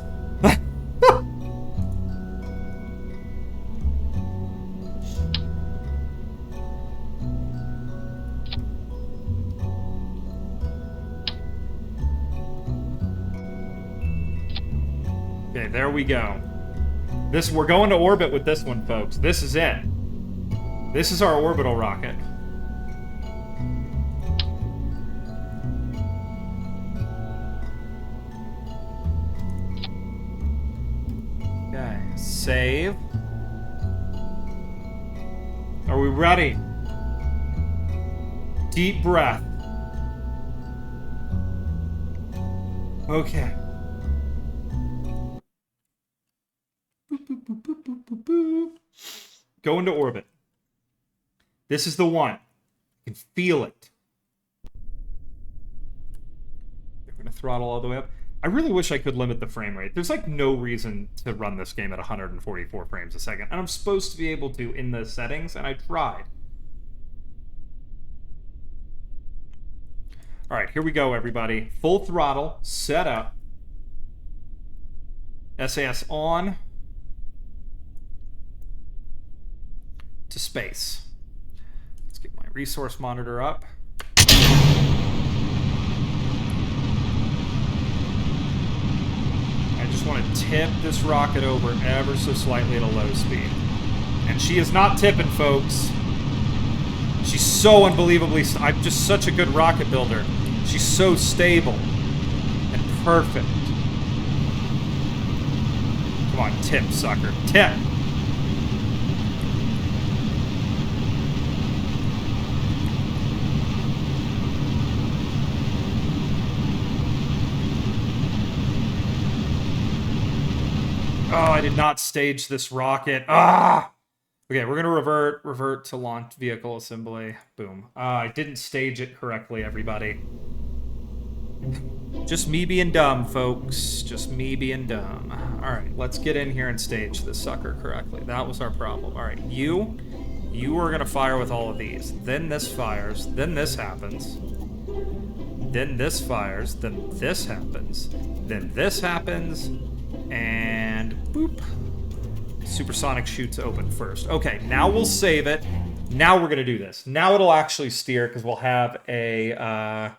Okay, there we go. We're going to orbit with this one, folks. This is it. This is our orbital rocket. Save. Are we ready? Deep breath. Okay. Boop, boop, boop, boop, boop, boop, boop. Go into orbit. This is the one. You can feel it. We're going to throttle all the way up. I really wish I could limit the frame rate. There's like no reason to run this game at 144 frames a second. And I'm supposed to be able to in the settings, and I tried. Alright, here we go, everybody. Full throttle, set up. SAS on. To space. Let's get my resource monitor up. I just want to tip this rocket over ever so slightly at a low speed. And she is not tipping, folks. She's so unbelievably... I'm just such a good rocket builder. She's so stable. And perfect. Come on, tip, sucker. Tip! Oh, I did not stage this rocket. Ah! Okay, we're gonna revert to launch vehicle assembly. Boom. I didn't stage it correctly, everybody. Just me being dumb, folks. Just me being dumb. Alright, let's get in here and stage this sucker correctly. That was our problem. Alright, you are gonna fire with all of these. Then this fires. Then this happens. Then this fires. Then this happens. Then this happens. And boop. Supersonic chutes open first. Okay, now we'll save it. Now we're gonna do this. Now it'll actually steer because we'll have a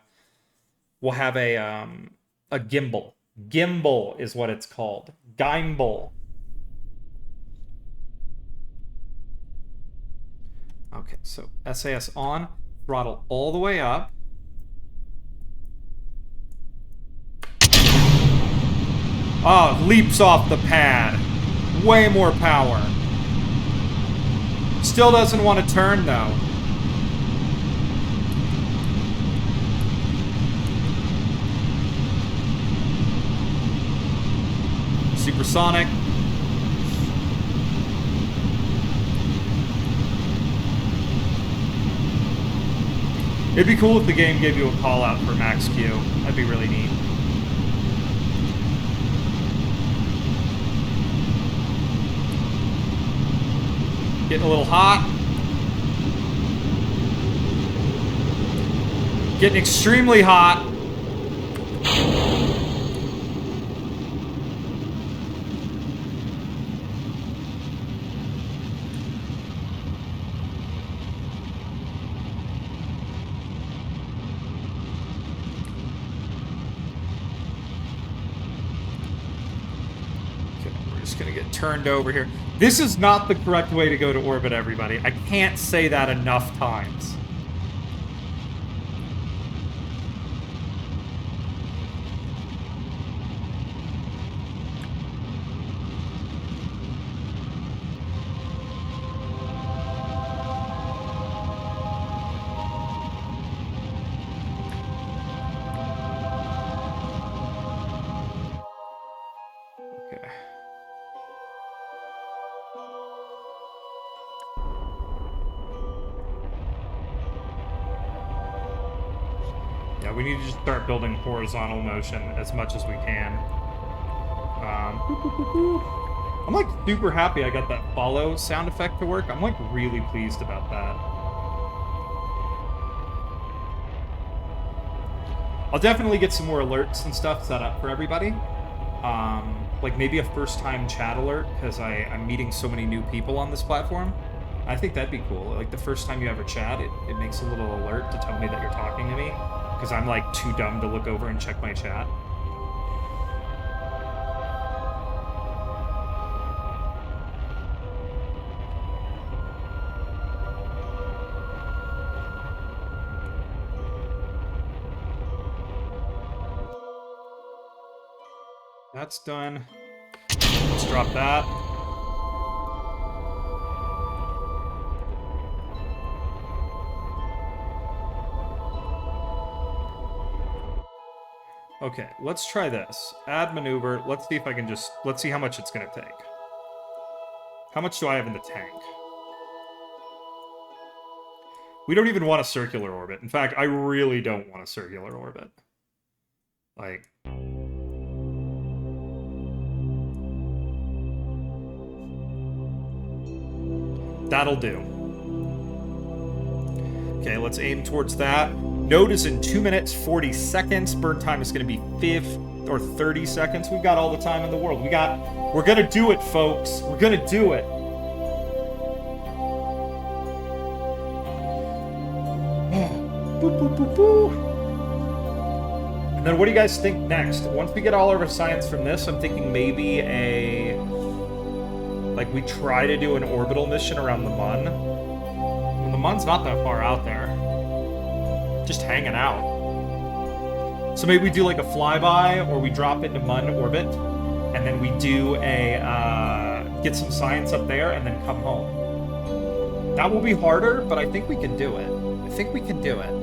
gimbal. Gimbal is what it's called. Gimbal. Okay, so SAS on, throttle all the way up. Oh, leaps off the pad. Way more power. Still doesn't want to turn, though. Supersonic. It'd be cool if the game gave you a call out for max Q. That'd be really neat. Getting a little hot. Getting extremely hot. Okay, we're just gonna get turned over here. This is not the correct way to go to orbit, everybody. I can't say that enough times. Okay. Yeah, we need to just start building horizontal motion as much as we can. I'm like super happy I got that follow sound effect to work. I'm like really pleased about that. I'll definitely get some more alerts and stuff set up for everybody. Like maybe a first-time chat alert, because I'm meeting so many new people on this platform. I think that'd be cool. Like the first time you ever chat, it makes a little alert to tell me that you're talking to me, because I'm like too dumb to look over and check my chat. That's done. Let's drop that. Okay, let's try this. Add maneuver. Let's see if I can just... Let's see how much it's going to take. How much do I have in the tank? We don't even want a circular orbit. In fact, I really don't want a circular orbit. Like... That'll do. Okay, let's aim towards that. Node is in 2 minutes, 40 seconds. Burn time is going to be 30 seconds. We've got all the time in the world. We're going to do it, folks. We're going to do it. Boop, boop, boop, boop. And then what do you guys think next? Once we get all of our science from this, I'm thinking maybe like we try to do an orbital mission around the Mun. And the Mun's not that far out there. Just hanging out. So maybe we do like a flyby, or we drop into Mun orbit, and then we do get some science up there, and then come home. That will be harder, but I think we can do it. I think we can do it.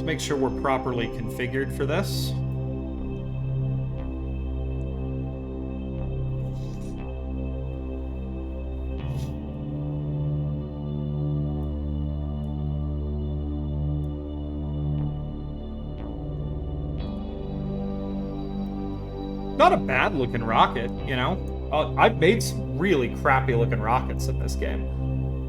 let's make sure we're properly configured for this. Not a bad looking rocket, you know? I've made some really crappy looking rockets in this game.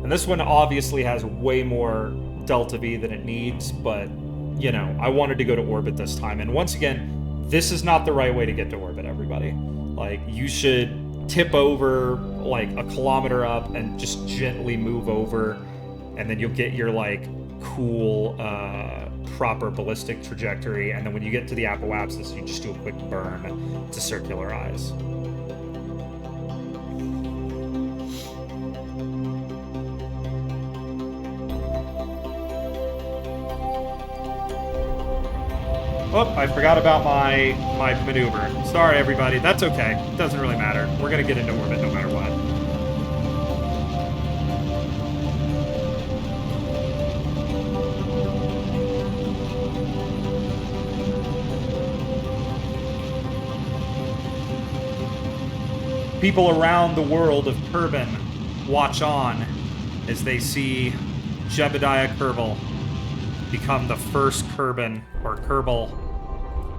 And this one obviously has way more delta V than it needs, but, you know, I wanted to go to orbit this time. And once again, this is not the right way to get to orbit, everybody. Like, you should tip over, like, a kilometer up and just gently move over, and then you'll get your, like, cool, proper ballistic trajectory, and then when you get to the apoapsis, you just do a quick burn to circularize. Oh, I forgot about my maneuver. Sorry, everybody. That's okay. It doesn't really matter. We're gonna get into orbit no matter what. People around the world of Kerbin watch on as they see Jebediah Kerbal become the first Kerbin, or Kerbal,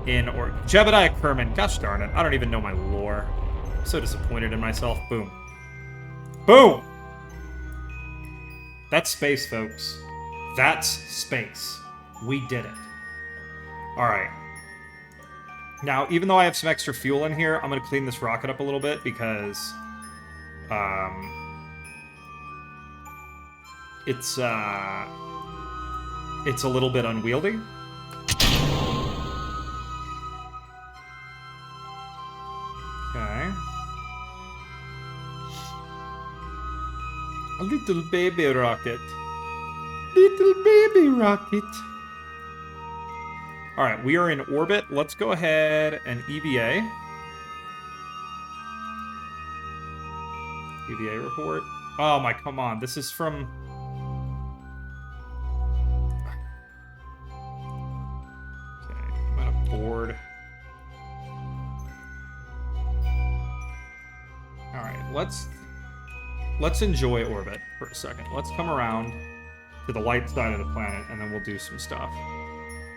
in, or Jebediah Kerman. Gosh darn it, I don't even know my lore. I'm so disappointed in myself. Boom. Boom! That's space, folks. That's space. We did it. Alright. Now, even though I have some extra fuel in here, I'm going to clean this rocket up a little bit because it's a little bit unwieldy. Okay. A little baby rocket. Little baby rocket. Alright, we are in orbit. Let's go ahead and EVA. EVA report. Oh my, come on. This is from... Okay, I'm at a board. Alright, let's enjoy orbit for a second. Let's come around to the light side of the planet, and then we'll do some stuff.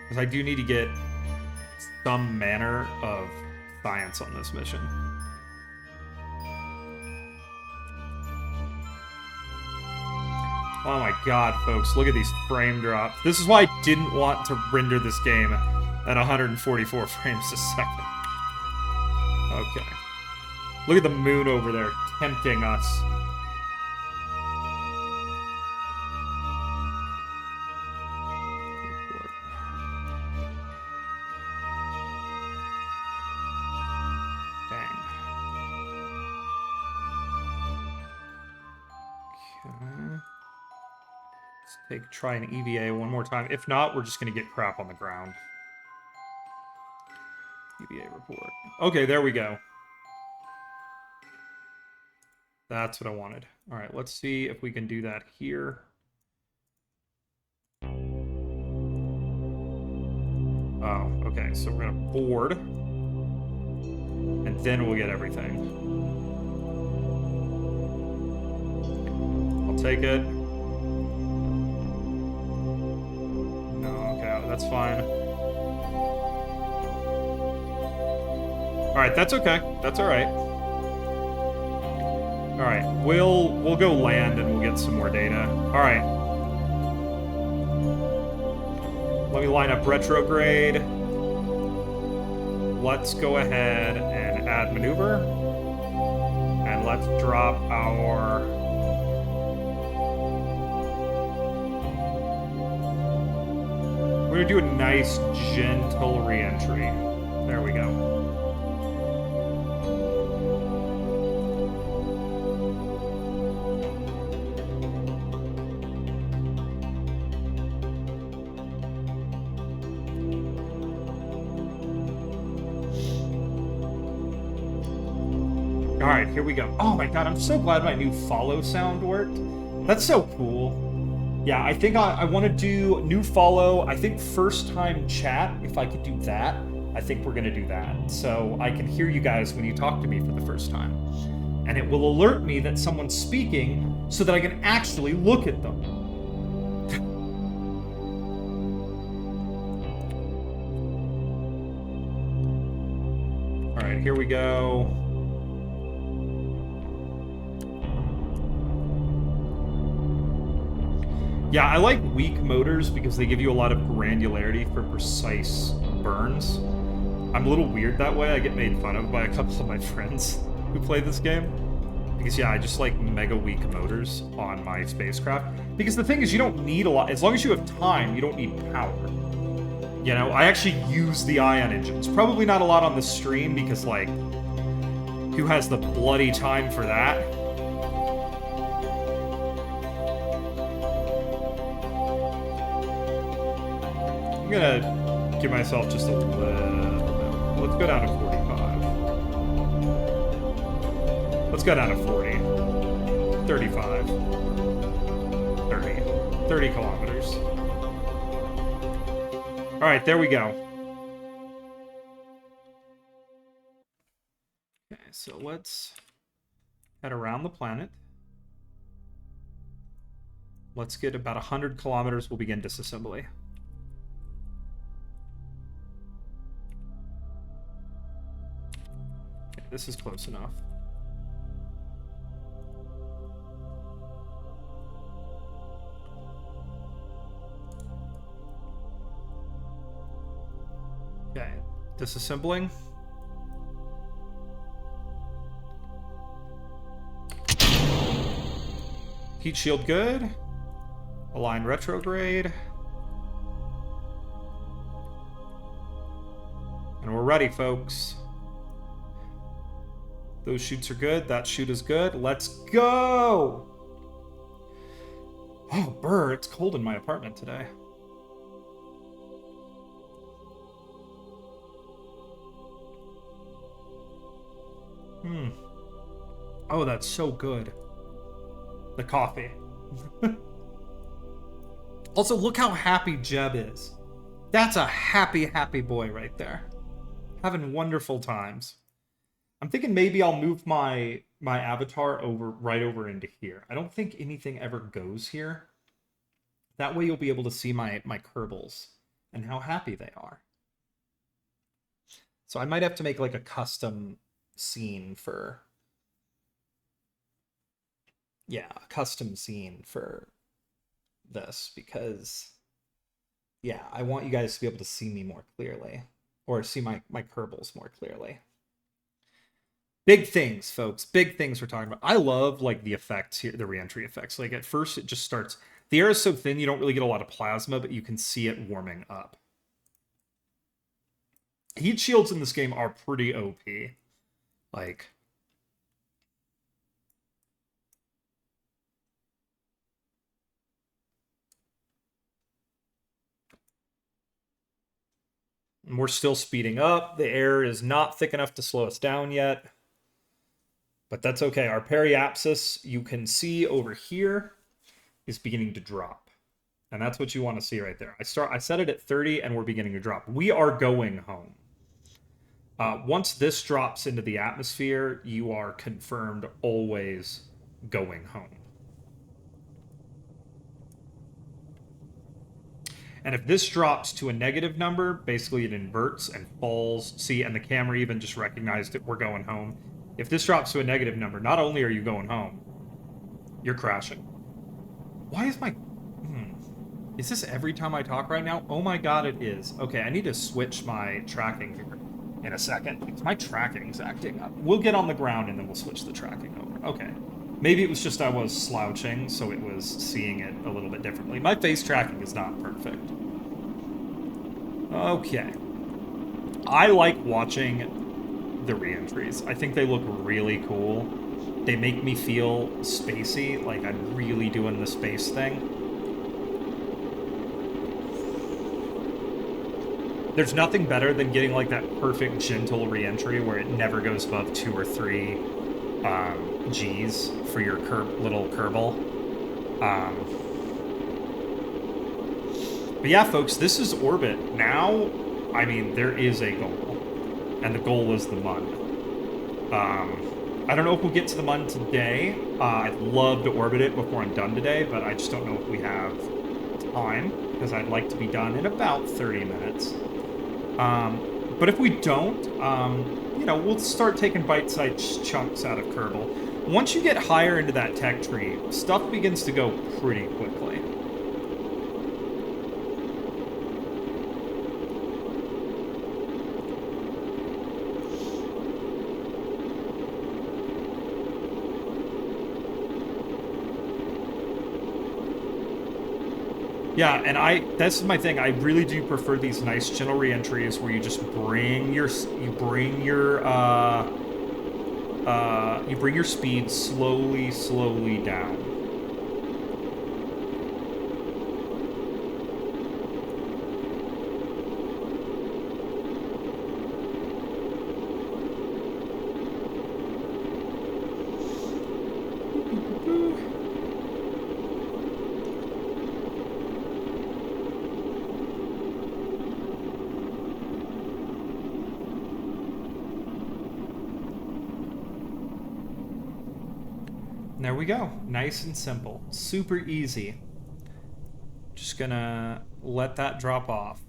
Because I do need to get some manner of science on this mission. Oh my god, folks, look at these frame drops. This is why I didn't want to render this game at 144 frames a second. Okay. Look at the moon over there, tempting us. Try an EVA one more time. If not, we're just going to get crap on the ground. EVA report. Okay, there we go. That's what I wanted. All right, let's see if we can do that here. Oh, okay, so we're going to board. And then we'll get everything. I'll take it. That's fine. Alright, that's okay. That's alright. Alright, we'll go land and we'll get some more data. Alright. Let me line up retrograde. Let's go ahead and add maneuver. And let's drop our... We're gonna do a nice, gentle re-entry. There we go. All right, here we go. Oh my god, I'm so glad my new follow sound worked. That's so cool. Yeah, I think I want to do new follow. I think first time chat, if I could do that, I think we're going to do that. So I can hear you guys when you talk to me for the first time. And it will alert me that someone's speaking so that I can actually look at them. All right, here we go. Yeah, I like weak motors because they give you a lot of granularity for precise burns. I'm a little weird that way. I get made fun of by a couple of my friends who play this game. Because, yeah, I just like mega weak motors on my spacecraft. Because the thing is, you don't need a lot. As long as you have time, you don't need power. You know, I actually use the ion engines. Probably not a lot on the stream because, like, who has the bloody time for that? I'm gonna give myself just a little bit. Let's go down to 45. Let's go down to 40. 35. 30. 30 kilometers. Alright, there we go. Okay, so let's head around the planet. Let's get about 100 kilometers. We'll begin disassembly. Okay, this is close enough. Okay, disassembling. Heat shield good. Align retrograde. And we're ready, folks. Those chutes are good. That chute is good. Let's go! Oh, brr, it's cold in my apartment today. Oh, that's so good. The coffee. Also, look how happy Jeb is. That's a happy, happy boy right there. Having wonderful times. I'm thinking maybe I'll move my avatar right over into here. I don't think anything ever goes here. That way you'll be able to see my Kerbals and how happy they are. So I might have to make like a custom scene for... Yeah, a custom scene for this because, yeah, I want you guys to be able to see me more clearly or see my Kerbals more clearly. Big things, folks. Big things we're talking about. I love like the effects here, the reentry effects. Like at first it just starts, the air is so thin you don't really get a lot of plasma, but you can see it warming up. Heat shields in this game are pretty OP. Like, and we're still speeding up. The air is not thick enough to slow us down yet. But that's okay. Our periapsis, you can see over here, is beginning to drop. And that's what you want to see right there. I set it at 30 and we're beginning to drop. We are going home. Once this drops into the atmosphere, you are confirmed always going home. And if this drops to a negative number, basically it inverts and falls. See, and the camera even just recognized that we're going home. If this drops to a negative number, not only are you going home, you're crashing. Why is my... Is this every time I talk right now? Oh my god, it is. Okay, I need to switch my tracking here in a second, because my tracking's acting up. We'll get on the ground and then we'll switch the tracking over. Okay. Maybe it was just I was slouching, so it was seeing it a little bit differently. My face tracking is not perfect. Okay. I like watching the reentries. I think they look really cool. They make me feel spacey, like I'm really doing the space thing. There's nothing better than getting like that perfect gentle reentry where it never goes above 2 or 3 G's for your little Kerbal. But yeah, folks, this is orbit. Now, I mean, there is a goal, and the goal is the Mun. I don't know if we'll get to the Mun today. I'd love to orbit it before I'm done today, but I just don't know if we have time, because I'd like to be done in about 30 minutes. But if we don't, you know, we'll start taking bite-sized chunks out of Kerbal. Once you get higher into that tech tree, stuff begins to go pretty quickly. Yeah, and that's my thing. I really do prefer these nice gentle re-entries where you just bring your you bring your speed slowly down. And there we go. Nice and simple. Super easy. Just gonna let that drop off.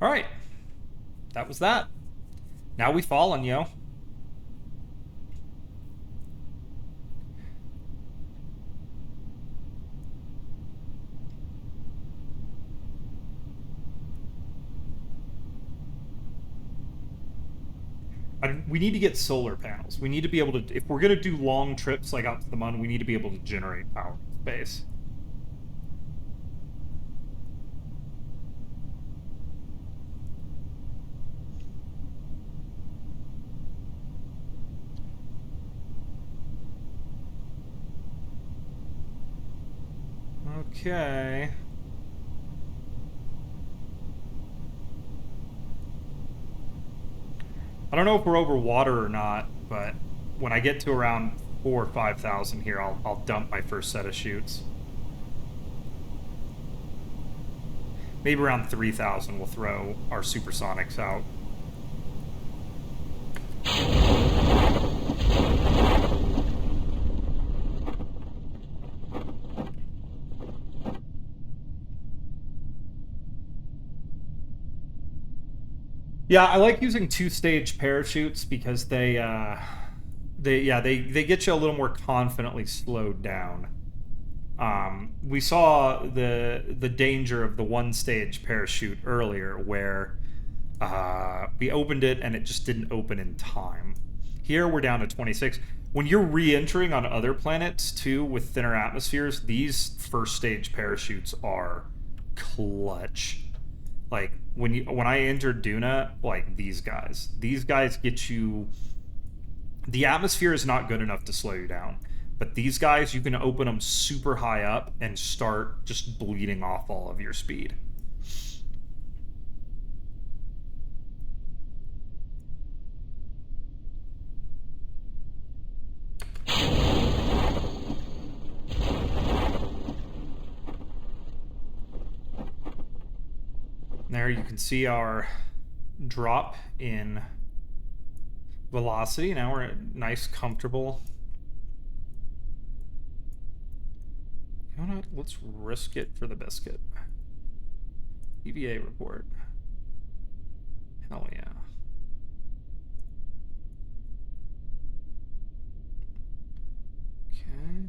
All right. That was that. Now we fallen, yo. We need to get solar panels. We need to be able to, if we're going to do long trips like out to the Mun, we need to be able to generate power in space. Okay. I don't know if we're over water or not, but when I get to around 4,000 or 5,000 here, I'll dump my first set of chutes. Maybe around 3,000 we'll throw our supersonics out. Yeah, I like using two-stage parachutes because they get you a little more confidently slowed down. We saw the danger of the one-stage parachute earlier, where we opened it and it just didn't open in time. Here we're down to 26. When you're re-entering on other planets too with thinner atmospheres, these first-stage parachutes are clutch. Like when I entered Duna, like these guys get you. The atmosphere is not good enough to slow you down, but these guys, you can open them super high up and start just bleeding off all of your speed. There you can see our drop in velocity. Now we're at nice, comfortable. You know what? Let's risk it for the biscuit. EVA report. Hell yeah. Okay.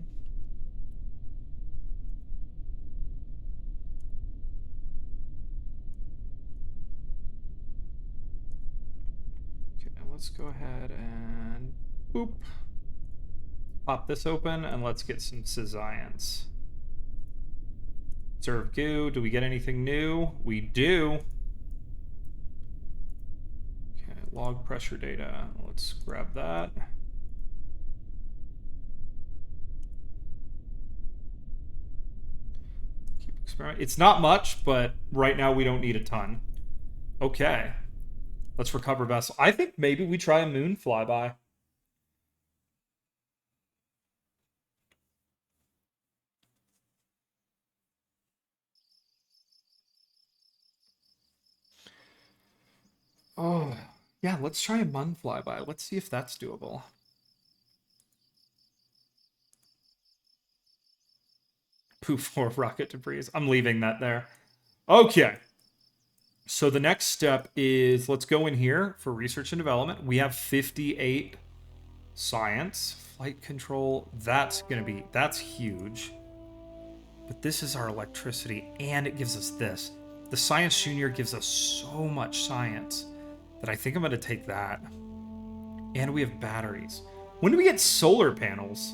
Let's go ahead and boop. Pop this open and let's get some science. Serve goo. Do we get anything new? We do. Okay, log pressure data. Let's grab that. Keep experimenting. It's not much, but right now we don't need a ton. Okay. Let's recover vessel. I think maybe we try a moon flyby. Yeah, let's try a Mun flyby. Let's see if that's doable. Poof for rocket debris. I'm leaving that there. Okay. So the next step is let's go in here for research and development. We have 58 science, flight control. That's huge. But this is our electricity, and it gives us this. The Science Junior gives us so much science that I think I'm going to take that. And we have batteries. When do we get solar panels?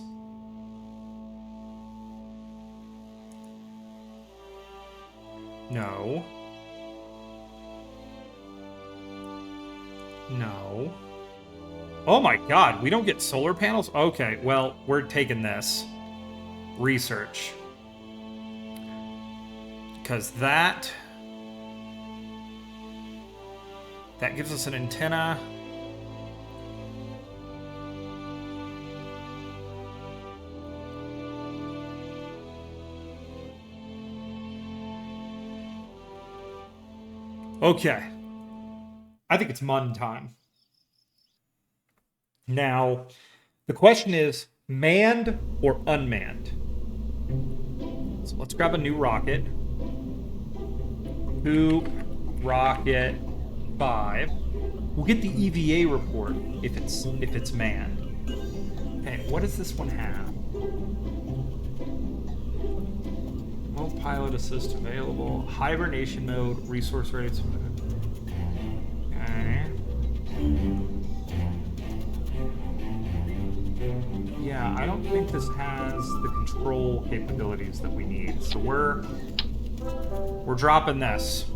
No. No. Oh my god, we don't get solar panels? Okay, well, we're taking this. Research. Because that gives us an antenna. Okay. I think it's Mun time. Now, the question is manned or unmanned? So let's grab a new rocket. Poop, rocket, 5. We'll get the EVA report if it's manned. Okay, what does this one have? No pilot assist available. Hibernation mode, resource rates. Okay. Yeah, I don't think this has the control capabilities that we need. So we're dropping this.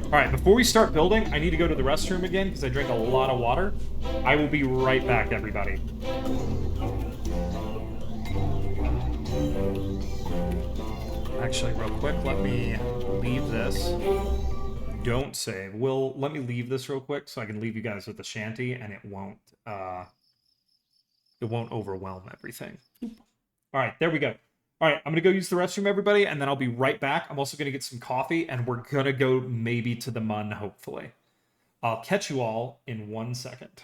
All right, before we start building, I need to go to the restroom again because I drank a lot of water. I will be right back, everybody. Actually, real quick, let me leave this. Don't save. Let me leave this real quick so I can leave you guys with the shanty and it won't overwhelm everything. All right, there we go. All right, I'm gonna go use the restroom, everybody, and then I'll be right back. I'm also gonna get some coffee, and we're gonna go maybe to the Mun, hopefully. I'll catch you all in 1 second.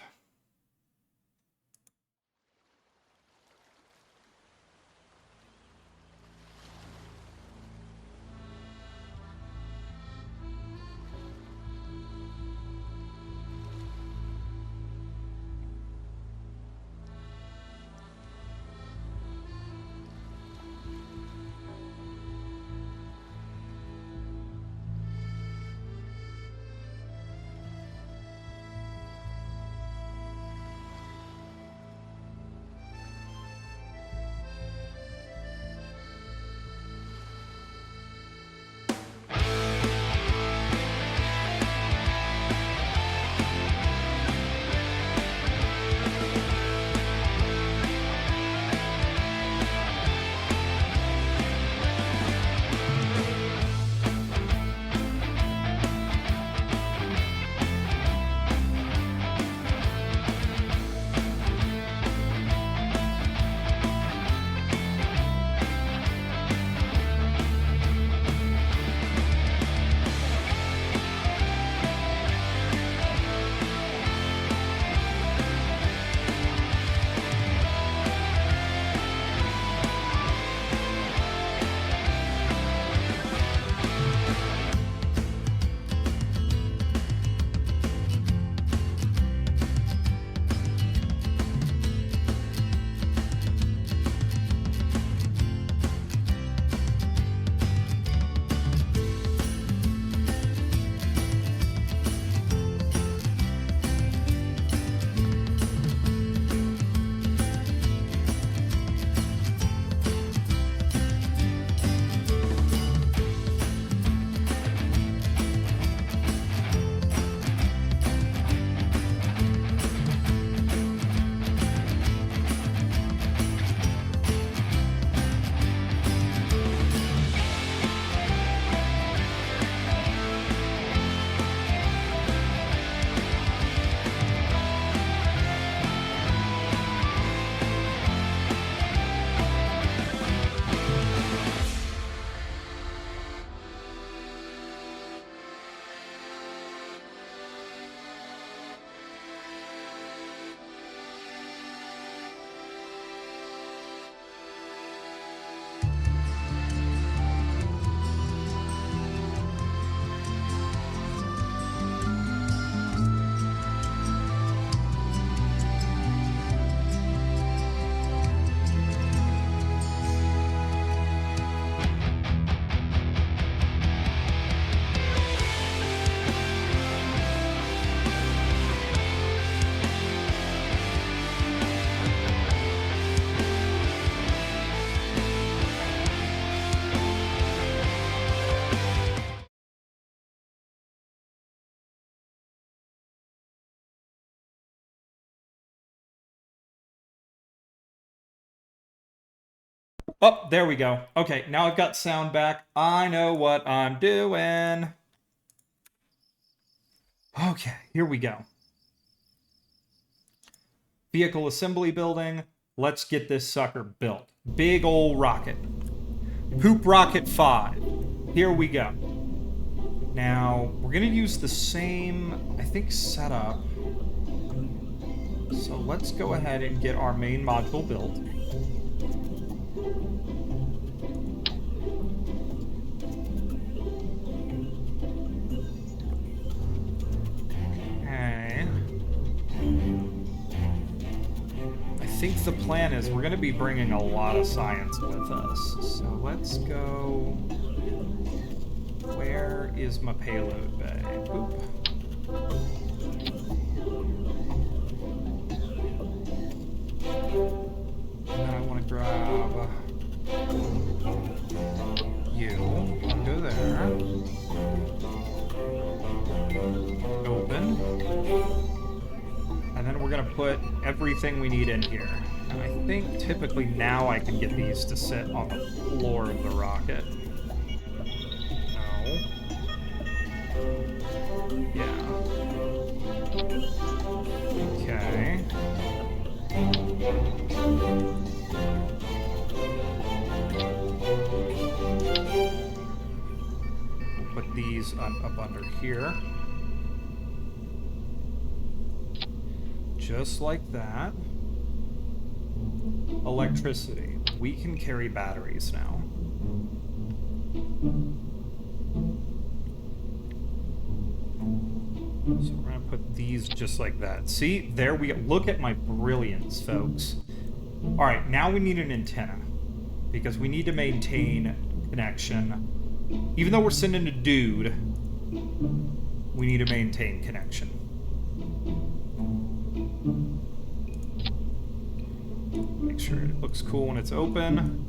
Oh, there we go. Okay, now I've got sound back. I know what I'm doing. Okay, here we go. Vehicle assembly building. Let's get this sucker built. Big ol' rocket. Poop Rocket 5. Here we go. Now, we're going to use the same, I think, setup. So let's go ahead and get our main module built. Okay. I think the plan is we're going to be bringing a lot of science with us. So let's go... Where is my payload bay? Oop. And then I want to grab you. Go there. Open. And then we're going to put everything we need in here. And I think typically now I can get these to sit on the floor of the rocket. Yeah. Okay. We'll put these up under here. Just like that. Electricity. We can carry batteries now. So we're going to put these just like that. See? There we go. Look at my brilliance, folks. All right, now we need an antenna because we need to maintain connection. Even though we're sending a dude, we need to maintain connection. Make sure it looks cool when it's open.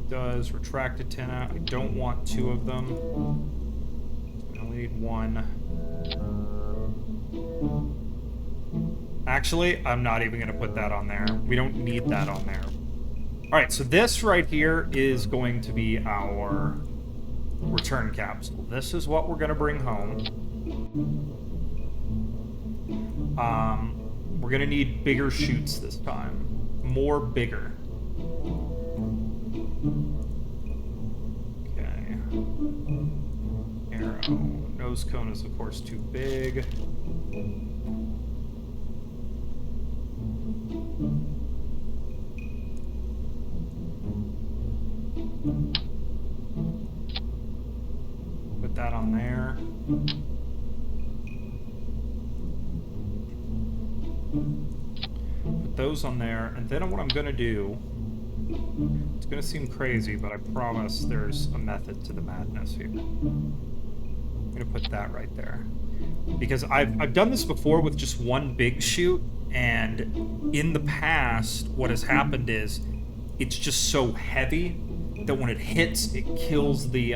It does. Retract antenna. I don't want two of them. I only need one. Actually, I'm not even going to put that on there. We don't need that on there. Alright, so this right here is going to be our return capsule. This is what we're going to bring home. We're going to need bigger chutes this time. More bigger. Okay. Arrow. Nose cone is, of course, too big. Put that on there. Put those on there, and then what I'm going to do, it's going to seem crazy, but I promise there's a method to the madness here. I'm going to put that right there. Because I've done this before with just one big chute, and in the past, what has happened is it's just so heavy that when it hits, it kills the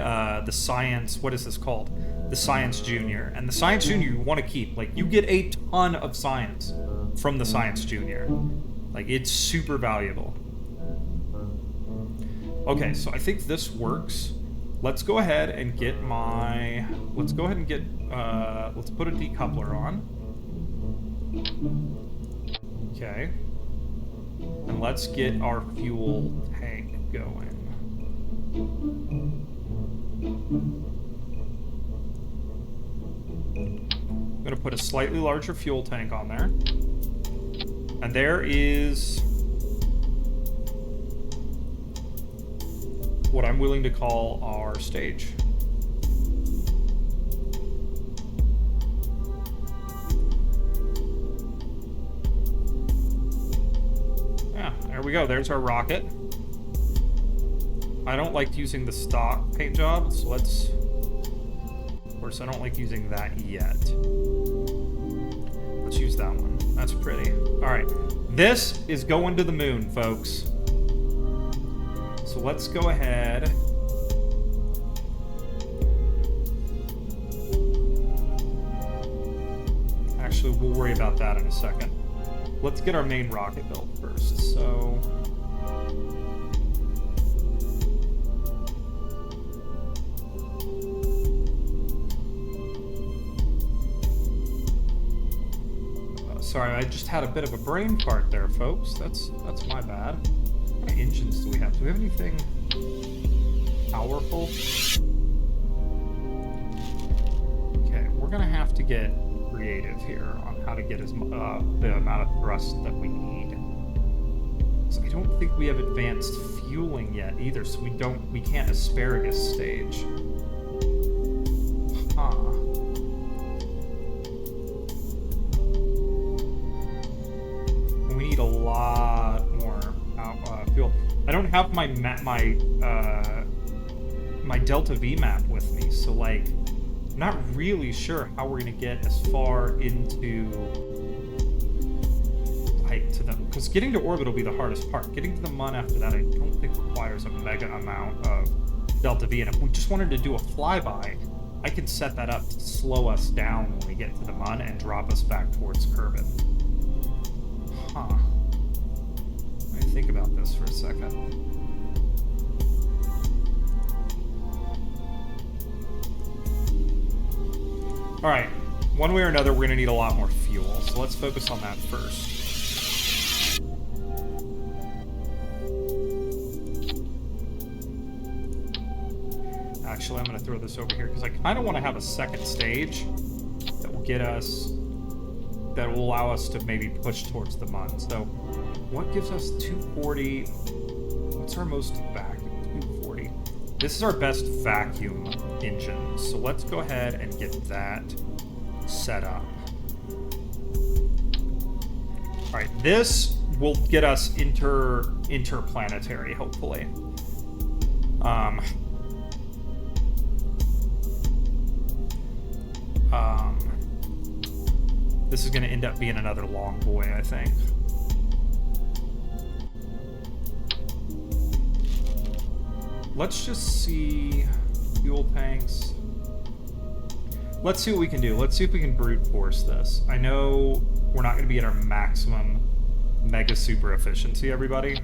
science, what is this called? The Science Junior. And the Science Junior you want to keep. Like, you get a ton of science from the Science Junior. Like, it's super valuable. Okay, so I think this works. Let's go ahead and get my... Let's go ahead and get... let's put a decoupler on. Okay. And let's get our fuel tank going. I'm going to put a slightly larger fuel tank on there. And there is what I'm willing to call our stage. Yeah, there we go. There's our rocket. I don't like using the stock paint job, so let's... Of course, I don't like using that yet. Let's use that one. That's pretty. Alright. This is going to the moon, folks. So let's go ahead. Actually, we'll worry about that in a second. Let's get our main rocket built first. So Sorry, I just had a bit of a brain fart there, folks. That's my bad. What kind of engines do we have? Do we have anything powerful? Okay, we're gonna have to get creative here on how to get the amount of thrust that we need. So I don't think we have advanced fueling yet either, so we can't asparagus stage. Huh. We need a lot more fuel. I don't have my my Delta V map with me, so like, I'm not really sure how we're gonna get as far into like to them, because getting to orbit will be the hardest part. Getting to the Mun after that, I don't think requires a mega amount of Delta V, and if we just wanted to do a flyby, I can set that up to slow us down when we get to the Mun and drop us back towards Kerbal. Huh. Let me think about this for a second. Alright, one way or another, we're going to need a lot more fuel, so let's focus on that first. Actually, I'm going to throw this over here, because I kind of want to have a second stage that will get us, that will allow us to maybe push towards the Mun. So, what gives us 240? What's our most vac? 240. This is our best vacuum engine, so let's go ahead and get that set up. All right, this will get us interplanetary, hopefully. This is going to end up being another long boy, I think. Let's just see fuel tanks. Let's see what we can do. Let's see if we can brute force this. I know we're not going to be at our maximum mega super efficiency, everybody,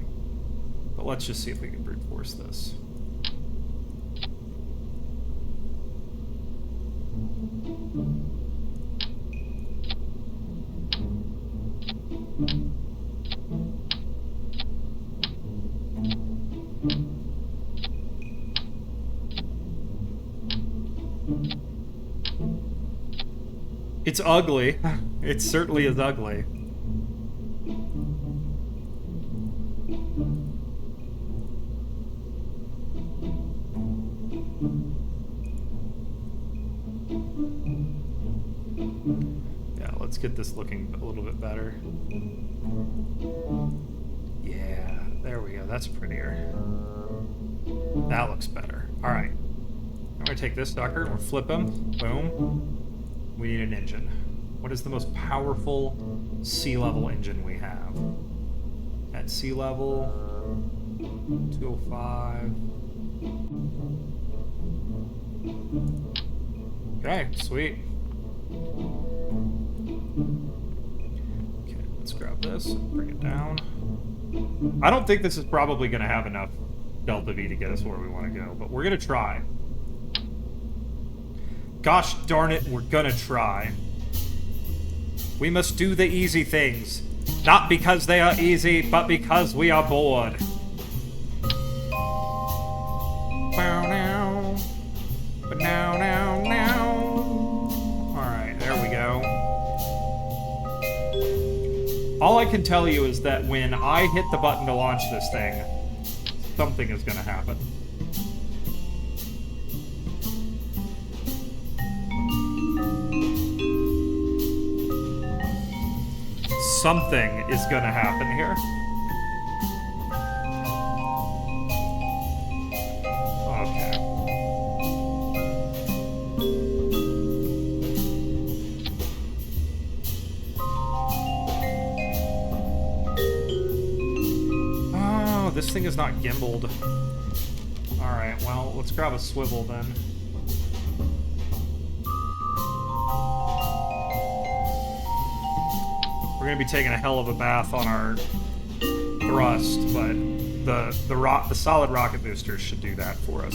but let's just see if we can brute force this. It's ugly. It certainly is ugly. Yeah, let's get this looking a little bit better. Yeah, there we go. That's prettier. That looks better. All right. I'm going to take this sucker and we'll flip him. Boom. We need an engine. What is the most powerful sea level engine we have? At sea level, 205. Okay, sweet. Okay, let's grab this and bring it down. I don't think this is probably going to have enough Delta V to get us where we want to go, but we're going to try. Gosh darn it, we're gonna try. We must do the easy things. Not because they are easy, but because we are bored. Now. Alright, there we go. All I can tell you is that when I hit the button to launch this thing, something is gonna happen. Something is gonna happen here. Okay. Oh, this thing is not gimbaled. Alright, well, let's grab a swivel then. We're gonna be taking a hell of a bath on our thrust, but the solid rocket boosters should do that for us.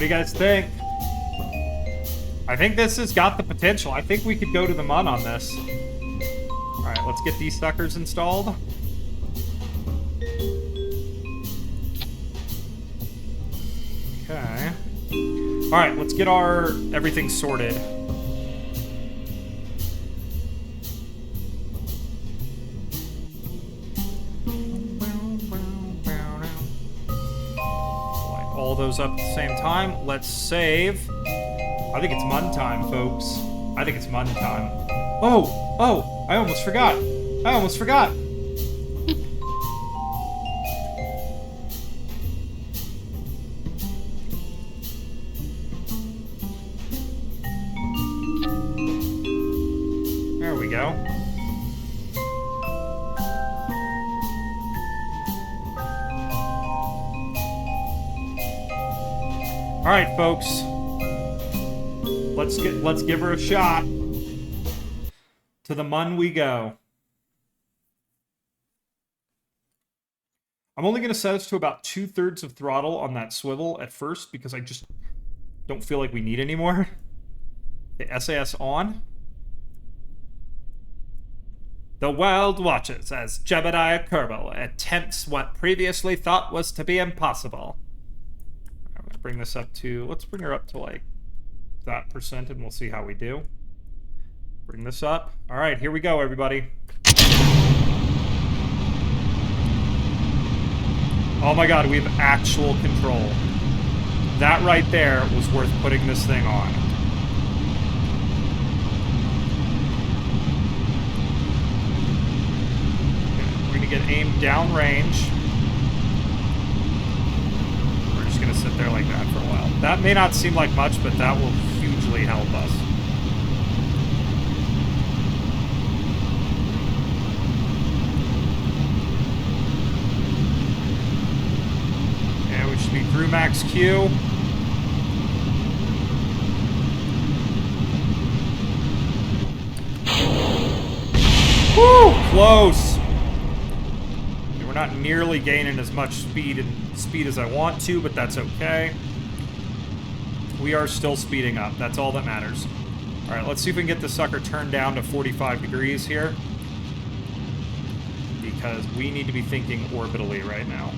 do you guys think? I think this has got the potential. I think we could go to the Mun on this. Alright, let's get these suckers installed. Okay. Alright, let's get our everything sorted. Light all those up at the same time. Let's save. I think it's Mun time, folks. I think it's Mun time. Oh! Oh! I almost forgot! I almost forgot! There we go. Alright, folks. Let's give her a shot. To the Mun we go. I'm only going to set us to about 2/3 of throttle on that swivel at first because I just don't feel like we need any more. Okay, SAS on. The world watches as Jebediah Kerbal attempts what previously thought was to be impossible. I'm going to bring this up to, let's bring her up to like that percent and we'll see how we do. Bring this up. All right, here we go, everybody. Oh my god, we have actual control. That right there was worth putting this thing on. Okay, we're gonna get aimed downrange. We're just gonna sit there like that for a while. That may not seem like much, but that will hugely help us. Should be through max Q. Woo! Close! We're not nearly gaining as much speed as I want to, but that's okay. We are still speeding up. That's all that matters. Alright, let's see if we can get the sucker turned down to 45 degrees here. Because we need to be thinking orbitally right now.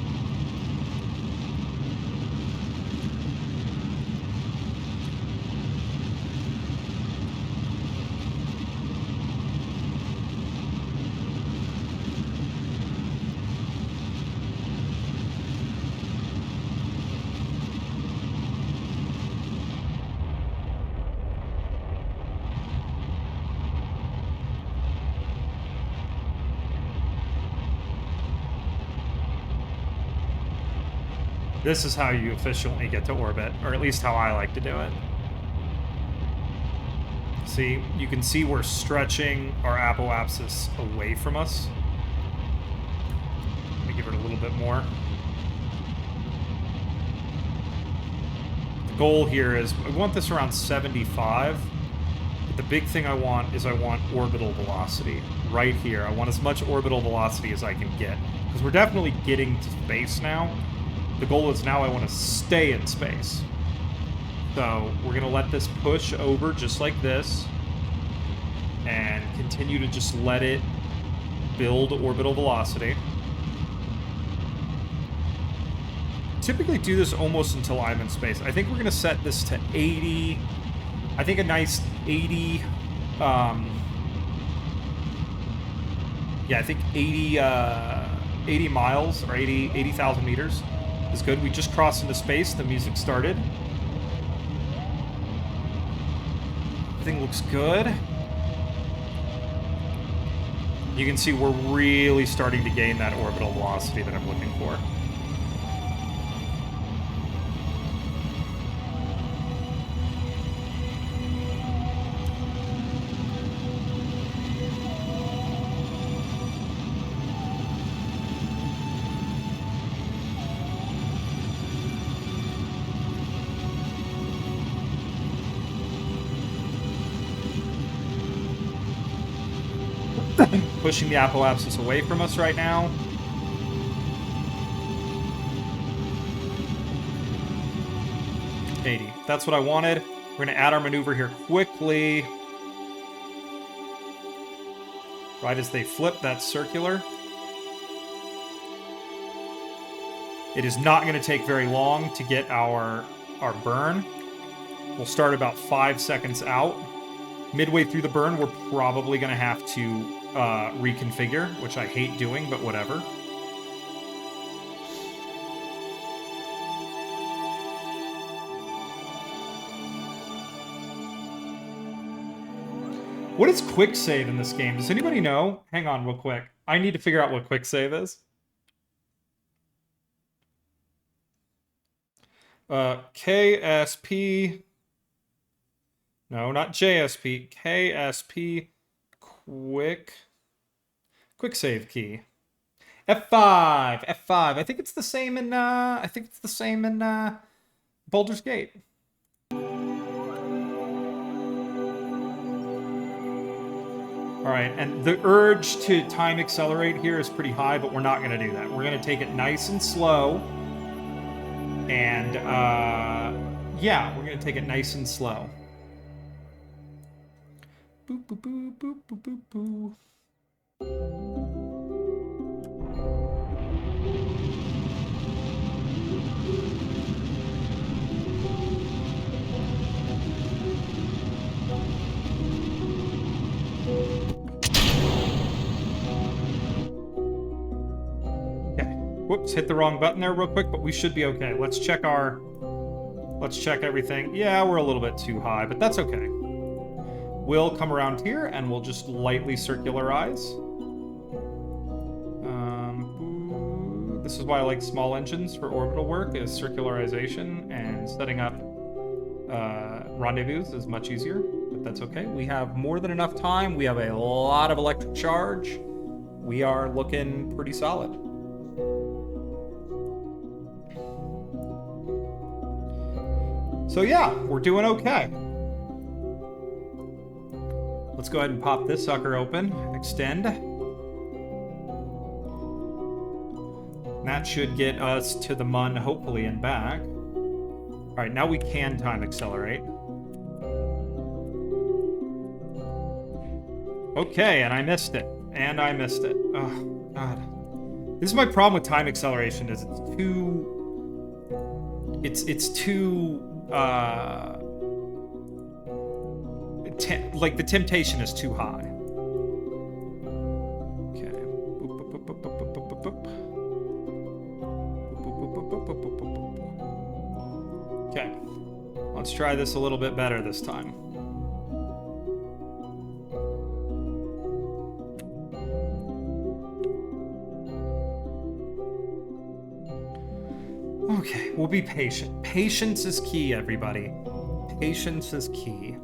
This is how you efficiently get to orbit, or at least how I like to do it. See, you can see we're stretching our apoapsis away from us. Let me give it a little bit more. The goal here is, I want this around 75, but the big thing I want is I want orbital velocity right here. I want as much orbital velocity as I can get, because we're definitely getting to space now. The goal is now I want to stay in space. So we're going to let this push over just like this and continue to just let it build orbital velocity. Typically do this almost until I'm in space. I think we're going to set this to 80. I think a nice 80... yeah, I think 80 miles or 80,000 meters. Is good. We just crossed into space. The music started. Everything looks good. You can see we're really starting to gain that orbital velocity that I'm looking for. Pushing the apoapsis away from us right now. $80. That's what I wanted. We're going to add our maneuver here quickly. Right as they flip that circular. It is not going to take very long to get our burn. We'll start about 5 seconds out. Midway through the burn, we're probably going to have to reconfigure, which I hate doing, but whatever. What is quick save in this game? Does anybody know? Hang on real quick. I need to figure out what quick save is. KSP. No, not JSP. KSP quick save key. F5. F5. I think it's the same in Baldur's Gate. All right, and the urge to time accelerate here is pretty high, but we're not going to do that. We're going to take it nice and slow. And, yeah, we're going to take it nice and slow. Boop, boop, boop, boop, boop, boop, boop. Whoops, hit the wrong button there real quick, but we should be okay. Let's check everything. Yeah, we're a little bit too high, but that's okay. We'll come around here and we'll just lightly circularize. This is why I like small engines for orbital work, is circularization, and setting up rendezvous is much easier, but that's okay. We have more than enough time. We have a lot of electric charge. We are looking pretty solid. So yeah, we're doing okay. Let's go ahead and pop this sucker open. Extend. That should get us to the Mun, hopefully, and back. All right, now we can time accelerate. Okay, and I missed it. And I missed it. Oh, God. This is my problem with time acceleration, is it's too... It's too... like the temptation is too high. Okay. Okay. Let's try this a little bit better this time. Okay, we'll be patient. Patience is key, everybody. Patience is key.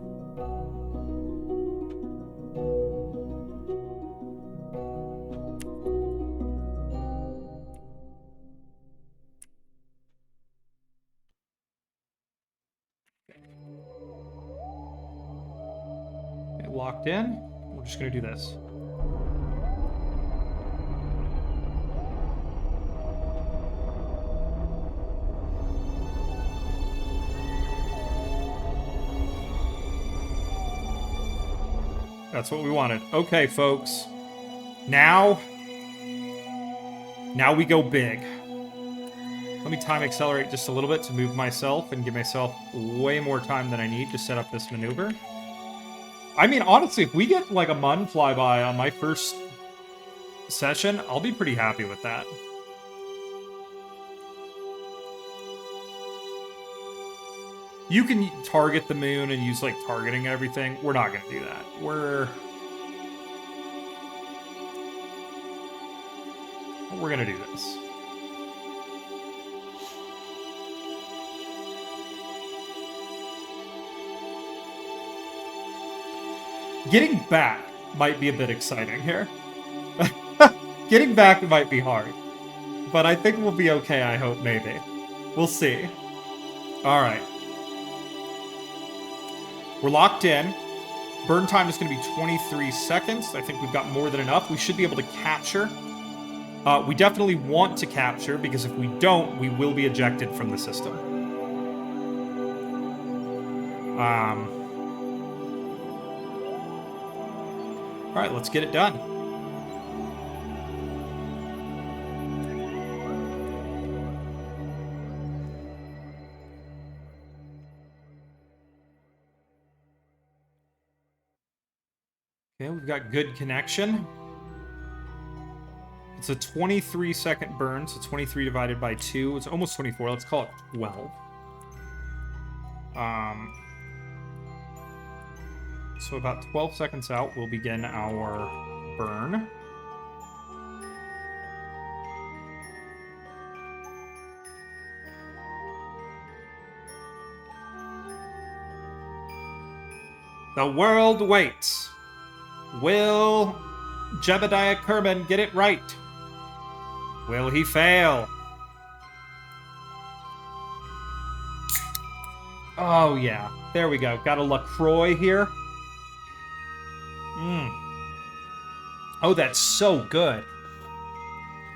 Okay, locked in. We're just going to do this. That's what we wanted. Okay, folks. Now we go big. Let me time accelerate just a little bit to move myself and give myself way more time than I need to set up this maneuver. I mean, honestly, if we get like a Mun flyby on my first session, I'll be pretty happy with that. You can target the moon and use, like, targeting and everything. We're not going to do that. We're going to do this. Getting back might be a bit exciting here. Getting back might be hard. But I think we'll be okay, I hope, maybe. We'll see. All right. We're locked in. Burn time is going to be 23 seconds. I think we've got more than enough. We should be able to capture. We definitely want to capture, because if we don't, we will be ejected from the system. All right, let's get it done. Okay, we've got good connection. It's a 23-second burn, so 23 divided by 2. It's almost 24. Let's call it 12. So about 12 seconds out, we'll begin our burn. The world waits. Will Jebediah Kerman get it right? Will he fail? Oh, yeah. There we go. Got a LaCroix here. Oh, that's so good.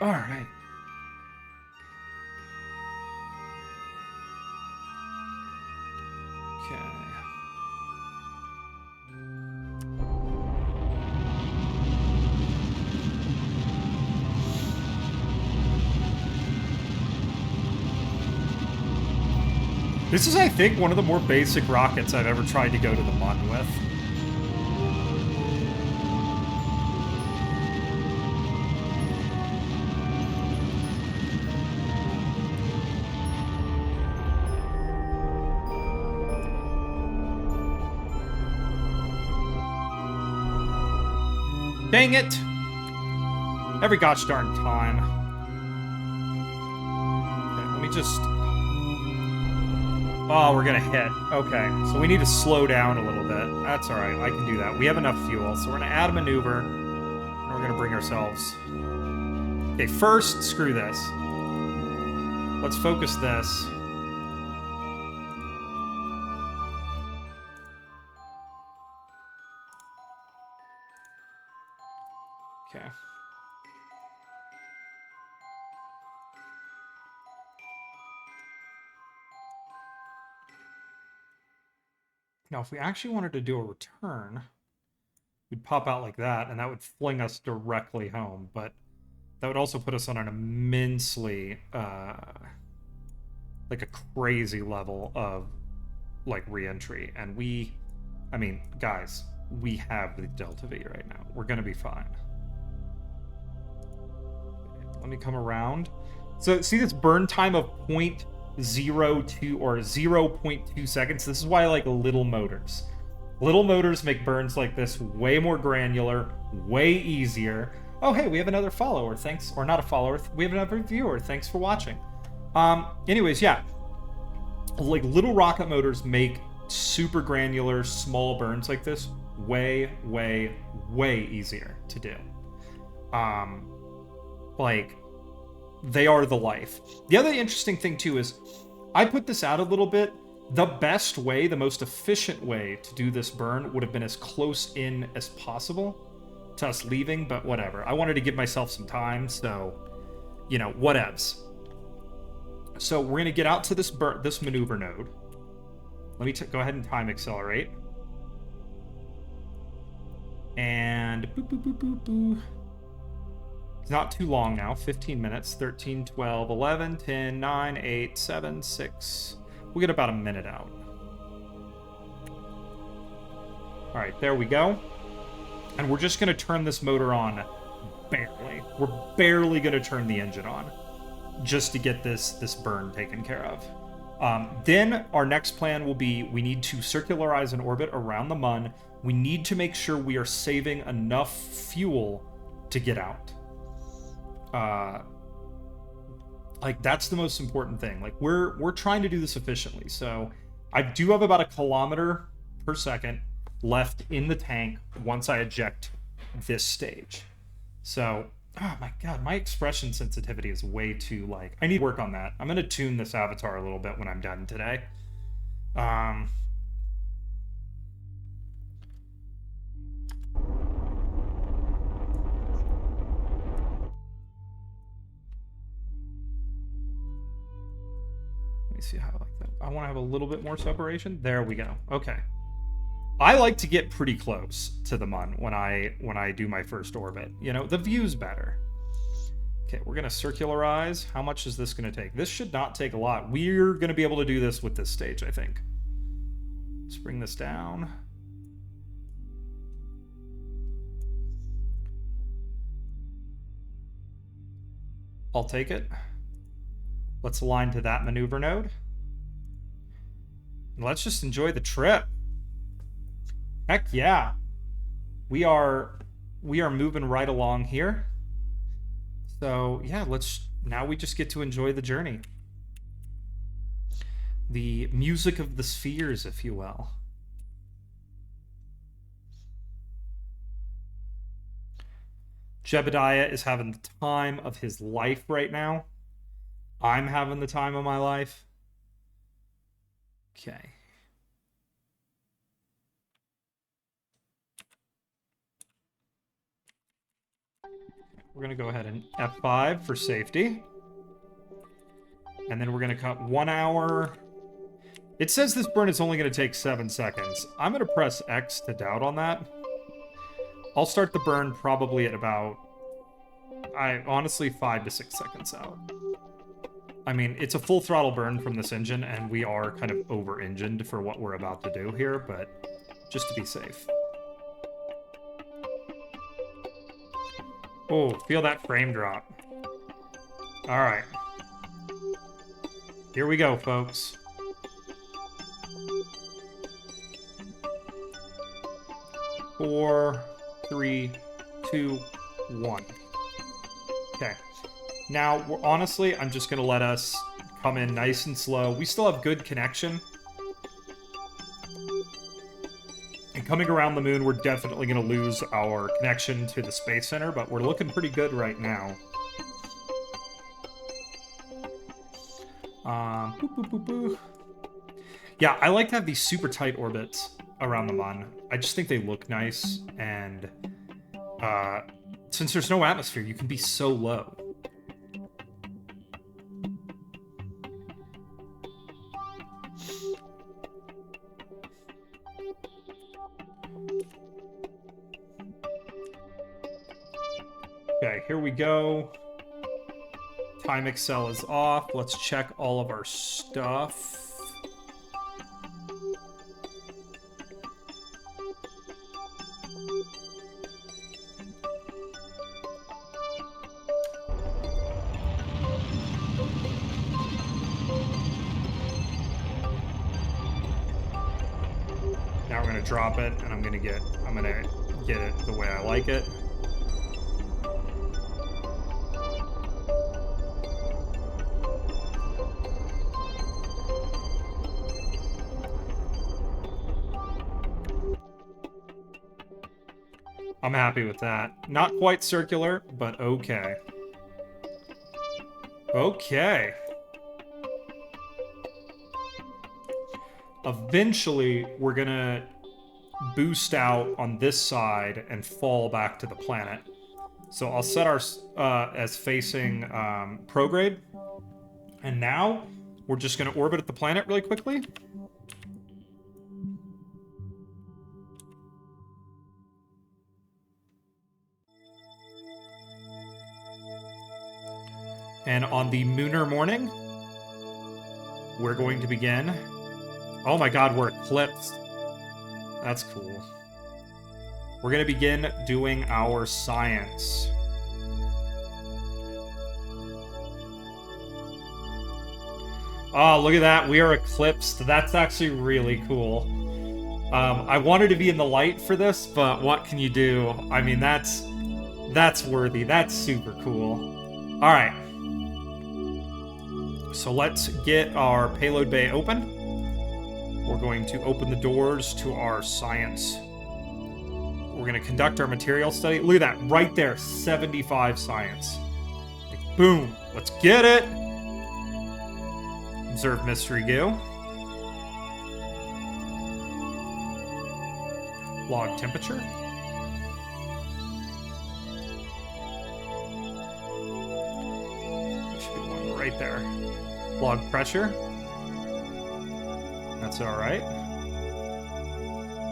All right. Okay. This is, I think, one of the more basic rockets I've ever tried to go to the Mun with. Dang it! Every gosh darn time. Okay, let me just... Oh, we're gonna hit. Okay, so we need to slow down a little bit. That's alright, I can do that. We have enough fuel, so we're gonna add a maneuver, and we're gonna bring ourselves... Okay, first, screw this. Let's focus this. Okay. Now, if we actually wanted to do a return, we'd pop out like that, and that would fling us directly home, but that would also put us on an immensely, like a crazy level of, like, re-entry. And we, I mean, guys, we have the Delta V right now. We're gonna be fine. Let me come around. So, see this burn time of 0.02 or 0.2 seconds? This is why I like little motors. Little motors make burns like this way more granular, way easier. Oh, hey, we have another follower. Thanks. Or not a follower. We have another viewer. Thanks for watching. Anyways, yeah. Like, little rocket motors make super granular, small burns like this way, way, way easier to do. Like, they are the life. The other interesting thing, too, is I put this out a little bit. The best way, the most efficient way to do this burn would have been as close in as possible to us leaving, but whatever. I wanted to give myself some time, so, you know, whatevs. So we're going to get out to this maneuver node. Let me go ahead and time accelerate. And boop, boop, boop, boop, boop. It's not too long now. 15 minutes. 13, 12, 11, 10, 9, 8, 7, 6. We'll get about a minute out. All right, there we go. And we're just going to turn this motor on barely. We're barely going to turn the engine on just to get this burn taken care of. Then our next plan will be we need to circularize an orbit around the Mun. We need to make sure we are saving enough fuel to get out. Like, that's the most important thing. Like, we're trying to do this efficiently. So I do have about 1 kilometer per second left in the tank once I eject this stage. So, oh my god, my expression sensitivity is way too, like, I need to work on that. I'm gonna tune this avatar a little bit when I'm done today. Let me see how I like I want to have a little bit more separation. There we go. Okay. I like to get pretty close to the mun when I do my first orbit. You know, the view's better. Okay, we're going to circularize. How much is this going to take? This should not take a lot. We're going to be able to do this with this stage, I think. Let's bring this down. I'll take it. Let's align to that maneuver node. And let's just enjoy the trip. Heck yeah. We are moving right along here. So, yeah, now we just get to enjoy the journey. The music of the spheres, if you will. Jebediah is having the time of his life right now. I'm having the time of my life. Okay. We're going to go ahead and F5 for safety. And then we're going to cut 1 hour. It says this burn is only going to take 7 seconds. I'm going to press X to doubt on that. I'll start the burn probably at about, honestly, 5 to 6 seconds out. I mean, it's a full throttle burn from this engine, and we are kind of over-engined for what we're about to do here, but just to be safe. Oh, feel that frame drop. All right. Here we go, folks. Four, 3, 2, 1. Okay. Now, honestly, I'm just going to let us come in nice and slow. We still have good connection. And coming around the moon, we're definitely going to lose our connection to the Space Center, but we're looking pretty good right now. Boop, boop, boop, boop. Yeah, I like to have these super tight orbits around the mun. I just think they look nice, and since there's no atmosphere, you can be so low. Okay, here we go. Time Excel is off. Let's check all of our stuff. Now we're gonna drop it, and I'm gonna get it the way I like it. I'm happy with that. Not quite circular, but okay. Okay. Eventually, we're gonna boost out on this side and fall back to the planet. So I'll set our as facing prograde. And now, we're just gonna orbit at the planet really quickly. And on the lunar morning, we're going to begin. Oh my god, we're eclipsed. That's cool. We're going to begin doing our science. Oh, look at that. We are eclipsed. That's actually really cool. I wanted to be in the light for this, but what can you do? I mean, that's worthy. That's super cool. All right. So let's get our payload bay open. We're going to open the doors to our science. We're going to conduct our material study. Look at that, right there, 75 science. Like, boom, let's get it. Observe mystery goo. Log temperature. There should be one right there. Log pressure. That's all right.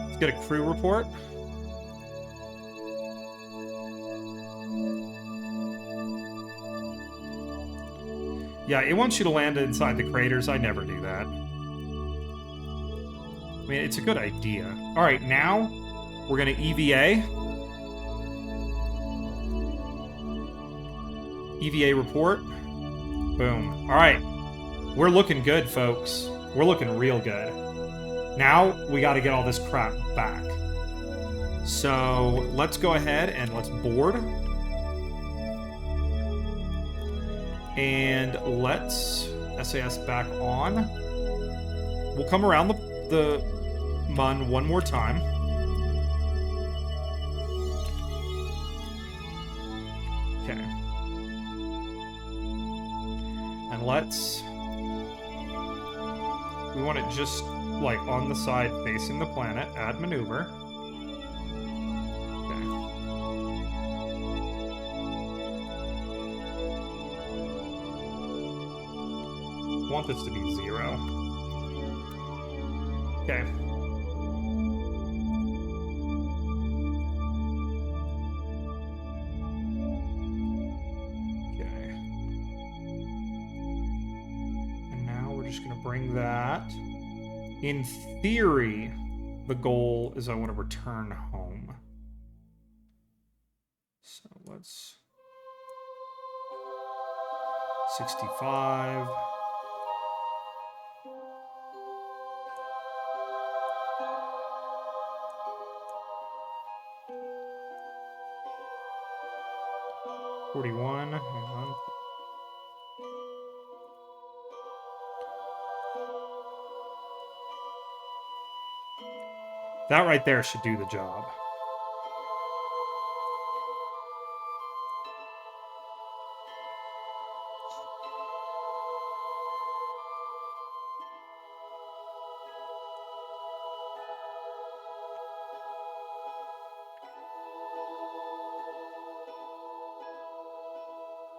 Let's get a crew report. Yeah, it wants you to land inside the craters. I never do that. I mean, it's a good idea. All right, now we're going to EVA. EVA report. Boom. All right. We're looking good, folks. We're looking real good. Now we got to get all this crap back. So let's go ahead and let's board. And let's SAS back on. We'll come around the mun one more time. Okay. And we want it just like on the side facing the planet. Add maneuver. Want this to be 0. Okay. Okay. And now we're just going to bring that. In theory, the goal is I want to return home. So let's... 65... 41. Hang on. That right there should do the job.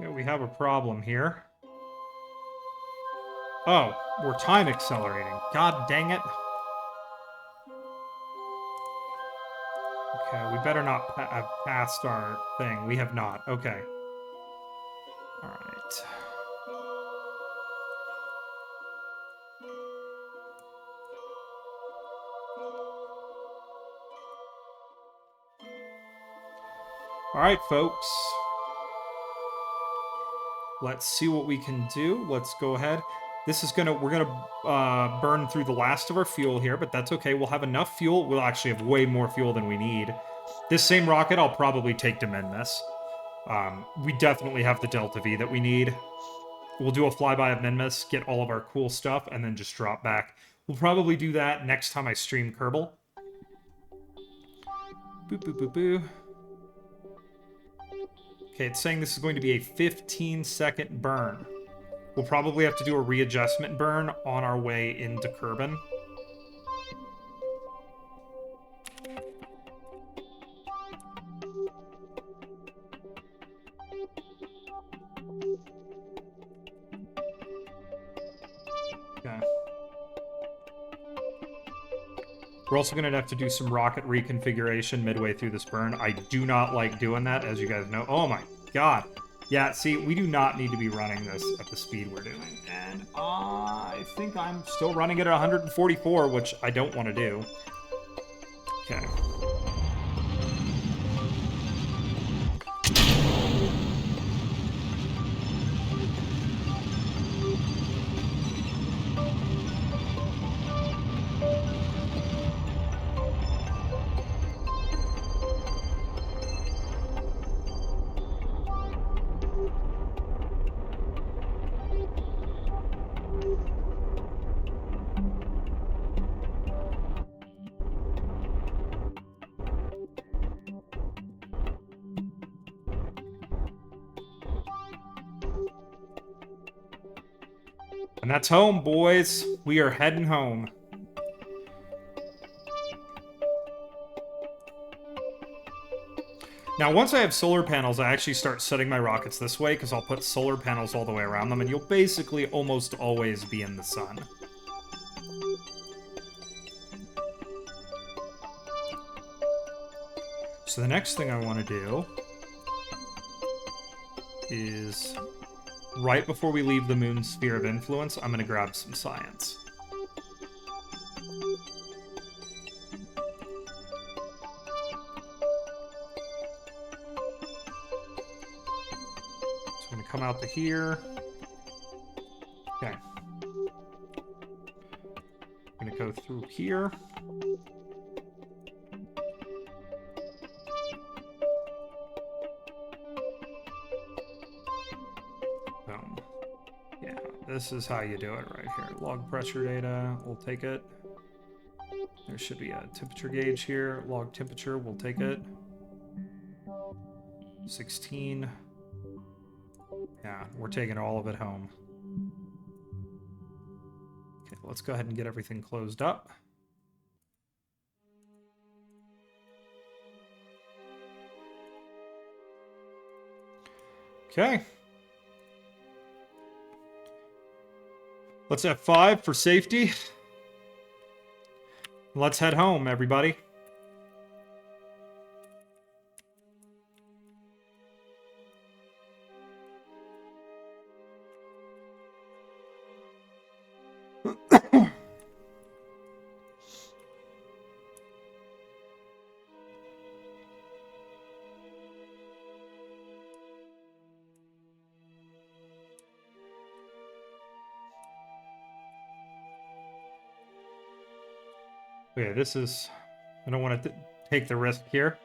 Yeah, we have a problem here. Oh, we're time accelerating. God dang it. Okay, we better not have passed our thing. We have not. Okay. All right. All right, folks. Let's see what we can do. Let's go ahead. We're gonna burn through the last of our fuel here, but that's okay. We'll have enough fuel. We'll actually have way more fuel than we need. This same rocket I'll probably take to mend this. We definitely have the Delta V that we need. We'll do a flyby of Minmus, get all of our cool stuff, and then just drop back. We'll probably do that next time I stream Kerbal. Boop, boop, boop, boo. Okay, it's saying this is going to be a 15-second burn. We'll probably have to do a readjustment burn on our way into Kerbin. Okay. We're also going to have to do some rocket reconfiguration midway through this burn. I do not like doing that, as you guys know. Oh my god. Yeah, see, we do not need to be running this at the speed we're doing. And I think I'm still running it at 144, which I don't want to do. Okay. And that's home, boys. We are heading home. Now, once I have solar panels, I actually start setting my rockets this way, because I'll put solar panels all the way around them, and you'll basically almost always be in the sun. So the next thing I want to do is, right before we leave the moon's sphere of influence, I'm going to grab some science. So I'm going to come out to here. Okay. I'm going to go through here. Boom. Yeah, this is how you do it right here. Log pressure data, we'll take it. There should be a temperature gauge here. Log temperature, we'll take it. 16. Yeah, we're taking all of it home. Okay, let's go ahead and get everything closed up. Okay. Let's F5 for safety. Let's head home, everybody. Okay, this is... I don't want to take the risk here.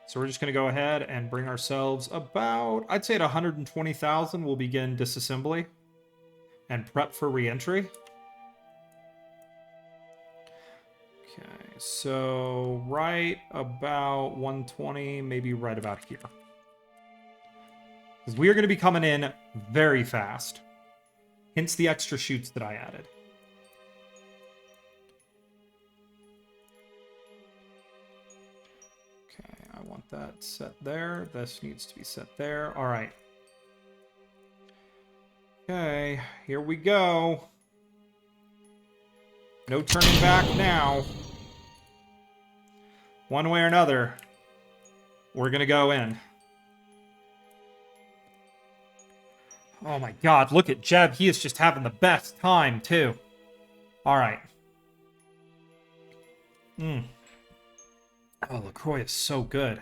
So we're just going to go ahead and bring ourselves about... I'd say at 120,000, we'll begin disassembly and prep for re-entry. Okay, so right about 120, maybe right about here. Because we are going to be coming in very fast. Hence the extra chutes that I added. I want that set there. This needs to be set there. All right. Okay, here we go. No turning back now. One way or another, we're going to go in. Oh my god, look at Jeb. He is just having the best time, too. All right. Oh, LaCroix is so good.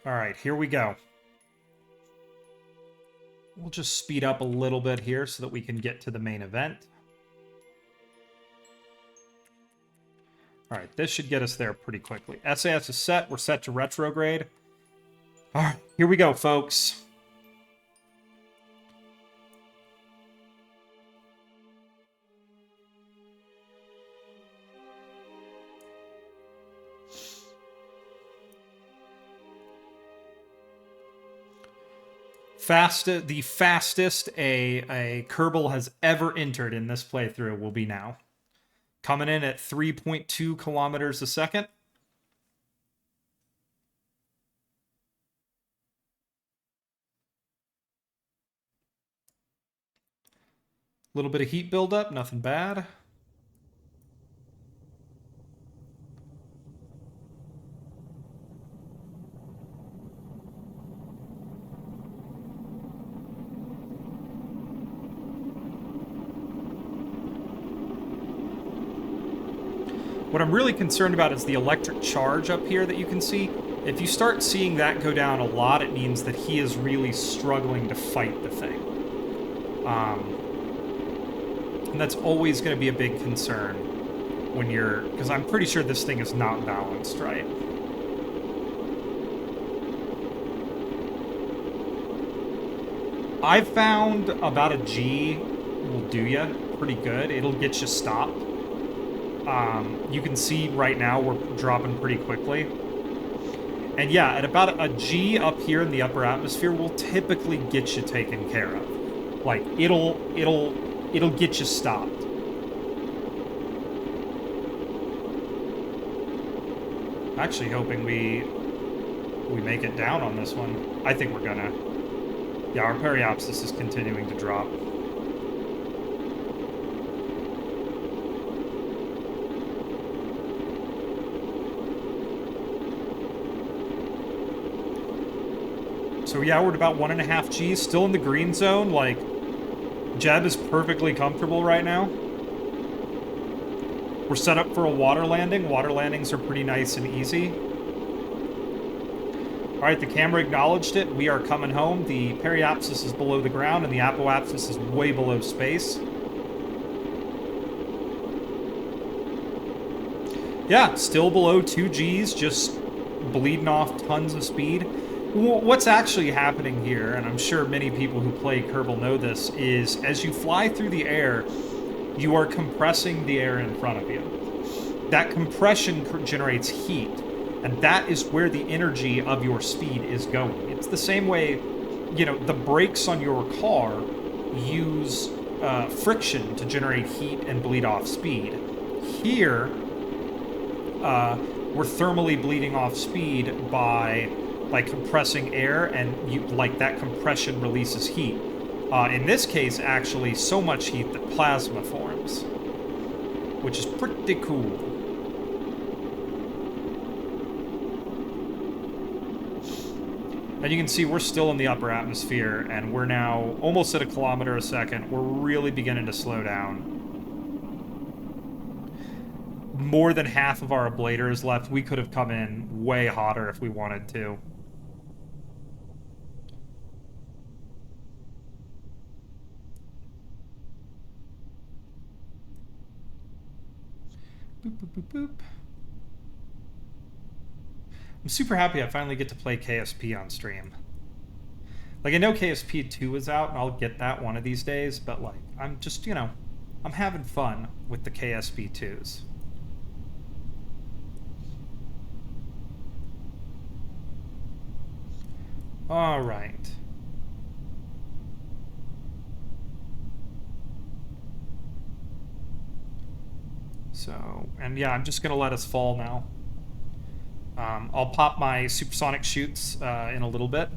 All right, here we go. We'll just speed up a little bit here so that we can get to the main event. All right, this should get us there pretty quickly. SAS is set. We're set to retrograde. All right, here we go, folks. The fastest a Kerbal has ever entered in this playthrough will be now. Coming in at 3.2 kilometers a second. A little bit of heat buildup, nothing bad. What I'm really concerned about is the electric charge up here that you can see. If you start seeing that go down a lot, it means that he is really struggling to fight the thing. And that's always going to be a big concern when you're... Because I'm pretty sure this thing is not balanced, right? I've found about a G will do ya pretty good. It'll get you stopped. You can see right now we're dropping pretty quickly. And yeah, at about a G up here in the upper atmosphere will typically get you taken care of. Like, it'll get you stopped. I'm actually hoping we make it down on this one. I think we're gonna. Yeah, our periapsis is continuing to drop. So yeah, we're at about 1.5 Gs, still in the green zone. Like, Jeb is perfectly comfortable right now. We're set up for a water landing. Water landings are pretty nice and easy. Alright, the camera acknowledged it. We are coming home. The periapsis is below the ground, and the apoapsis is way below space. Yeah, still below 2 Gs, just bleeding off tons of speed. What's actually happening here, and I'm sure many people who play Kerbal know this, is as you fly through the air, you are compressing the air in front of you. That compression generates heat, and that is where the energy of your speed is going. It's the same way, you know, the brakes on your car use friction to generate heat and bleed off speed. Here, we're thermally bleeding off speed by compressing air, and like that compression releases heat. In this case, actually, so much heat that plasma forms, which is pretty cool. And you can see we're still in the upper atmosphere, and we're now almost at 1 kilometer a second. We're really beginning to slow down. More than half of our ablators left. We could have come in way hotter if we wanted to. Boop, boop, boop, boop. I'm super happy I finally get to play KSP on stream. Like, I know KSP 2 is out, and I'll get that one of these days, but, like, I'm just, you know, I'm having fun with the KSP 2s. All right. So, and yeah, I'm just going to let us fall now. I'll pop my supersonic chutes in a little bit.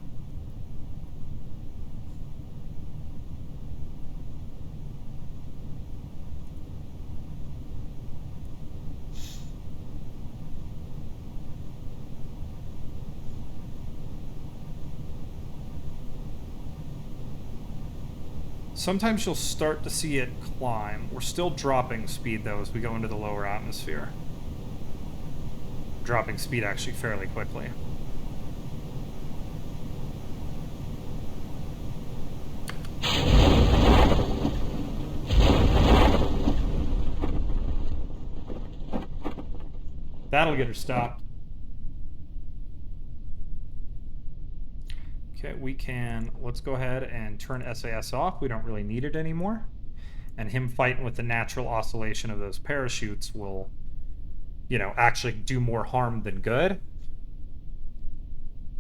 Sometimes you'll start to see it climb. We're still dropping speed, though, as we go into the lower atmosphere. Dropping speed, actually, fairly quickly. That'll get her stopped. Okay, we can, let's go ahead and turn SAS off. We don't really need it anymore. And him fighting with the natural oscillation of those parachutes will, you know, actually do more harm than good.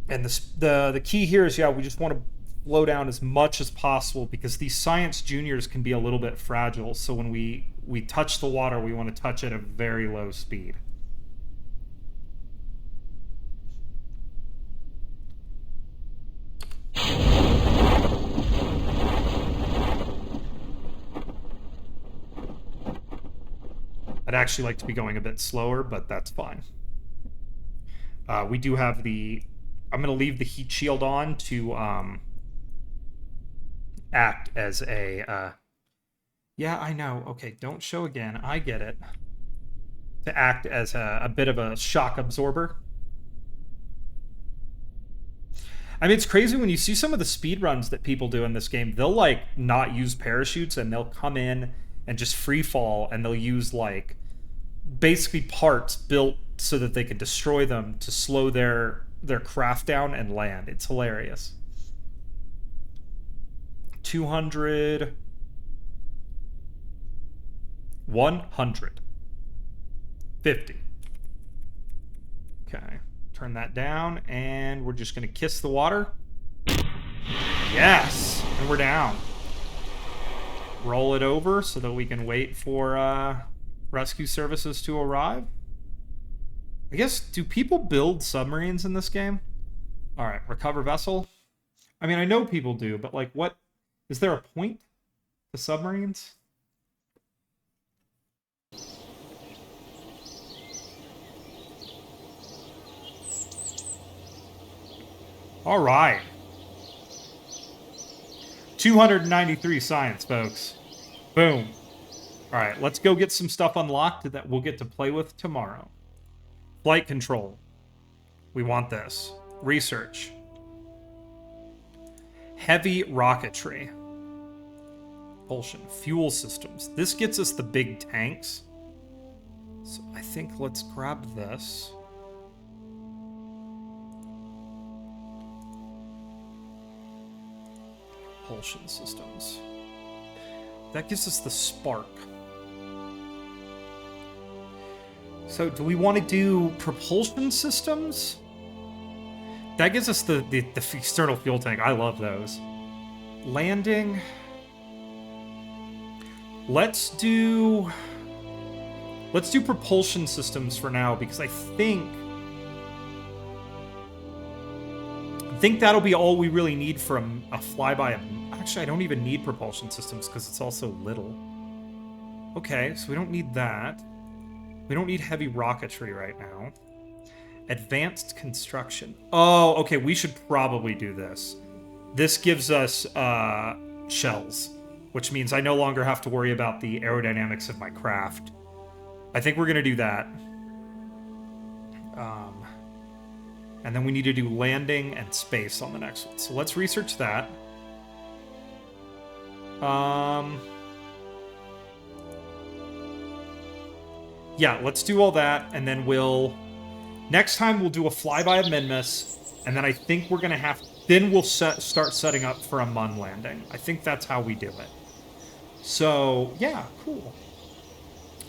And the key here is, yeah, we just want to slow down as much as possible, because these science juniors can be a little bit fragile. So when we touch the water, we want to touch at a very low speed. I'd actually like to be going a bit slower, but that's fine. We do have the... I'm going to leave the heat shield on to act as a... yeah, I know. Okay, don't show again. I get it. To act as a bit of a shock absorber. I mean, it's crazy when you see some of the speed runs that people do in this game. They'll, like, not use parachutes, and they'll come in and just free fall, and they'll use, like, basically parts built so that they can destroy them to slow their craft down and land. It's hilarious. 200... 100. 50. Okay. Turn that down, and we're just going to kiss the water. Yes! And we're down. Roll it over so that we can wait for rescue services to arrive. I guess, do people build submarines in this game? Alright, recover vessel. I mean, I know people do, but, like, what... Is there a point to submarines? Alright. 293 science, folks. Boom. All right, let's go get some stuff unlocked that we'll get to play with tomorrow. Flight control. We want this. Research. Heavy rocketry. Propulsion. Fuel systems. This gets us the big tanks. So I think let's grab this. Propulsion systems. That gives us the spark. So do we want to do propulsion systems? That gives us the external fuel tank. I love those. Landing. Let's do propulsion systems for now, because I think that'll be all we really need for a flyby. Actually, I don't even need propulsion systems because it's also little. Okay, so we don't need that. We don't need heavy rocketry right now. Advanced construction. Oh, okay, we should probably do this. This gives us shells, which means I no longer have to worry about the aerodynamics of my craft. I think we're going to do that. And then we need to do landing and space on the next one. So let's research that. Yeah, let's do all that, and then next time we'll do a flyby of Minmus, and then I think we're going to then we'll start setting up for a Mun landing. I think that's how we do it. So, yeah, cool.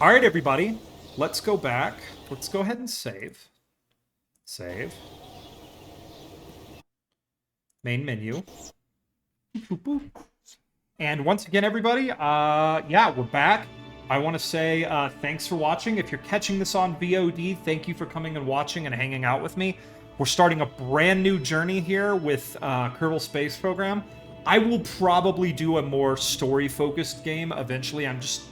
All right, everybody, let's go back. Let's go ahead and save. Save. Main menu. And once again, everybody, yeah, we're back. I want to say thanks for watching. If you're catching this on VOD, thank you for coming and watching and hanging out with me. We're starting a brand new journey here with Kerbal Space Program. I will probably do a more story-focused game eventually. I'm just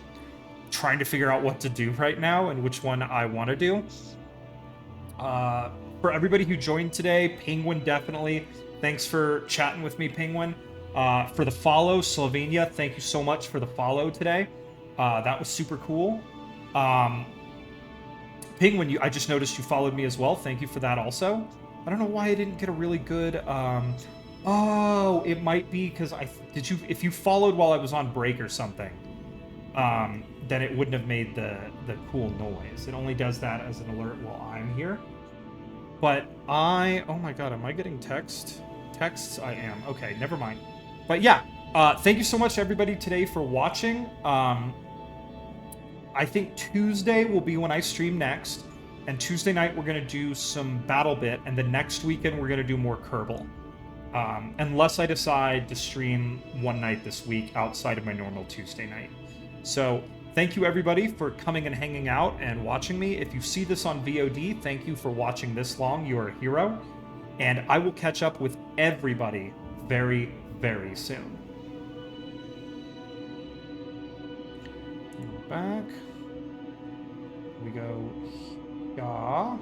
trying to figure out what to do right now and which one I want to do. For everybody who joined today, Penguin definitely. Thanks for chatting with me, Penguin. For the follow, Slovenia, thank you so much for the follow today. That was super cool. Penguin, I just noticed you followed me as well. Thank you for that also. I don't know why I didn't get a really good... oh, it might be because if you followed while I was on break or something, then it wouldn't have made the cool noise. It only does that as an alert while I'm here. But oh my god, am I getting text? Texts? I am. Okay, never mind. But yeah, thank you so much everybody today for watching. I think Tuesday will be when I stream next, and Tuesday night we're going to do some BattleBit, and the next weekend we're going to do more Kerbal. Unless I decide to stream one night this week outside of my normal Tuesday night. So, thank you everybody for coming and hanging out and watching me. If you see this on VOD, thank you for watching this long. You are a hero. And I will catch up with everybody very, very soon. Back. We go. Yeah.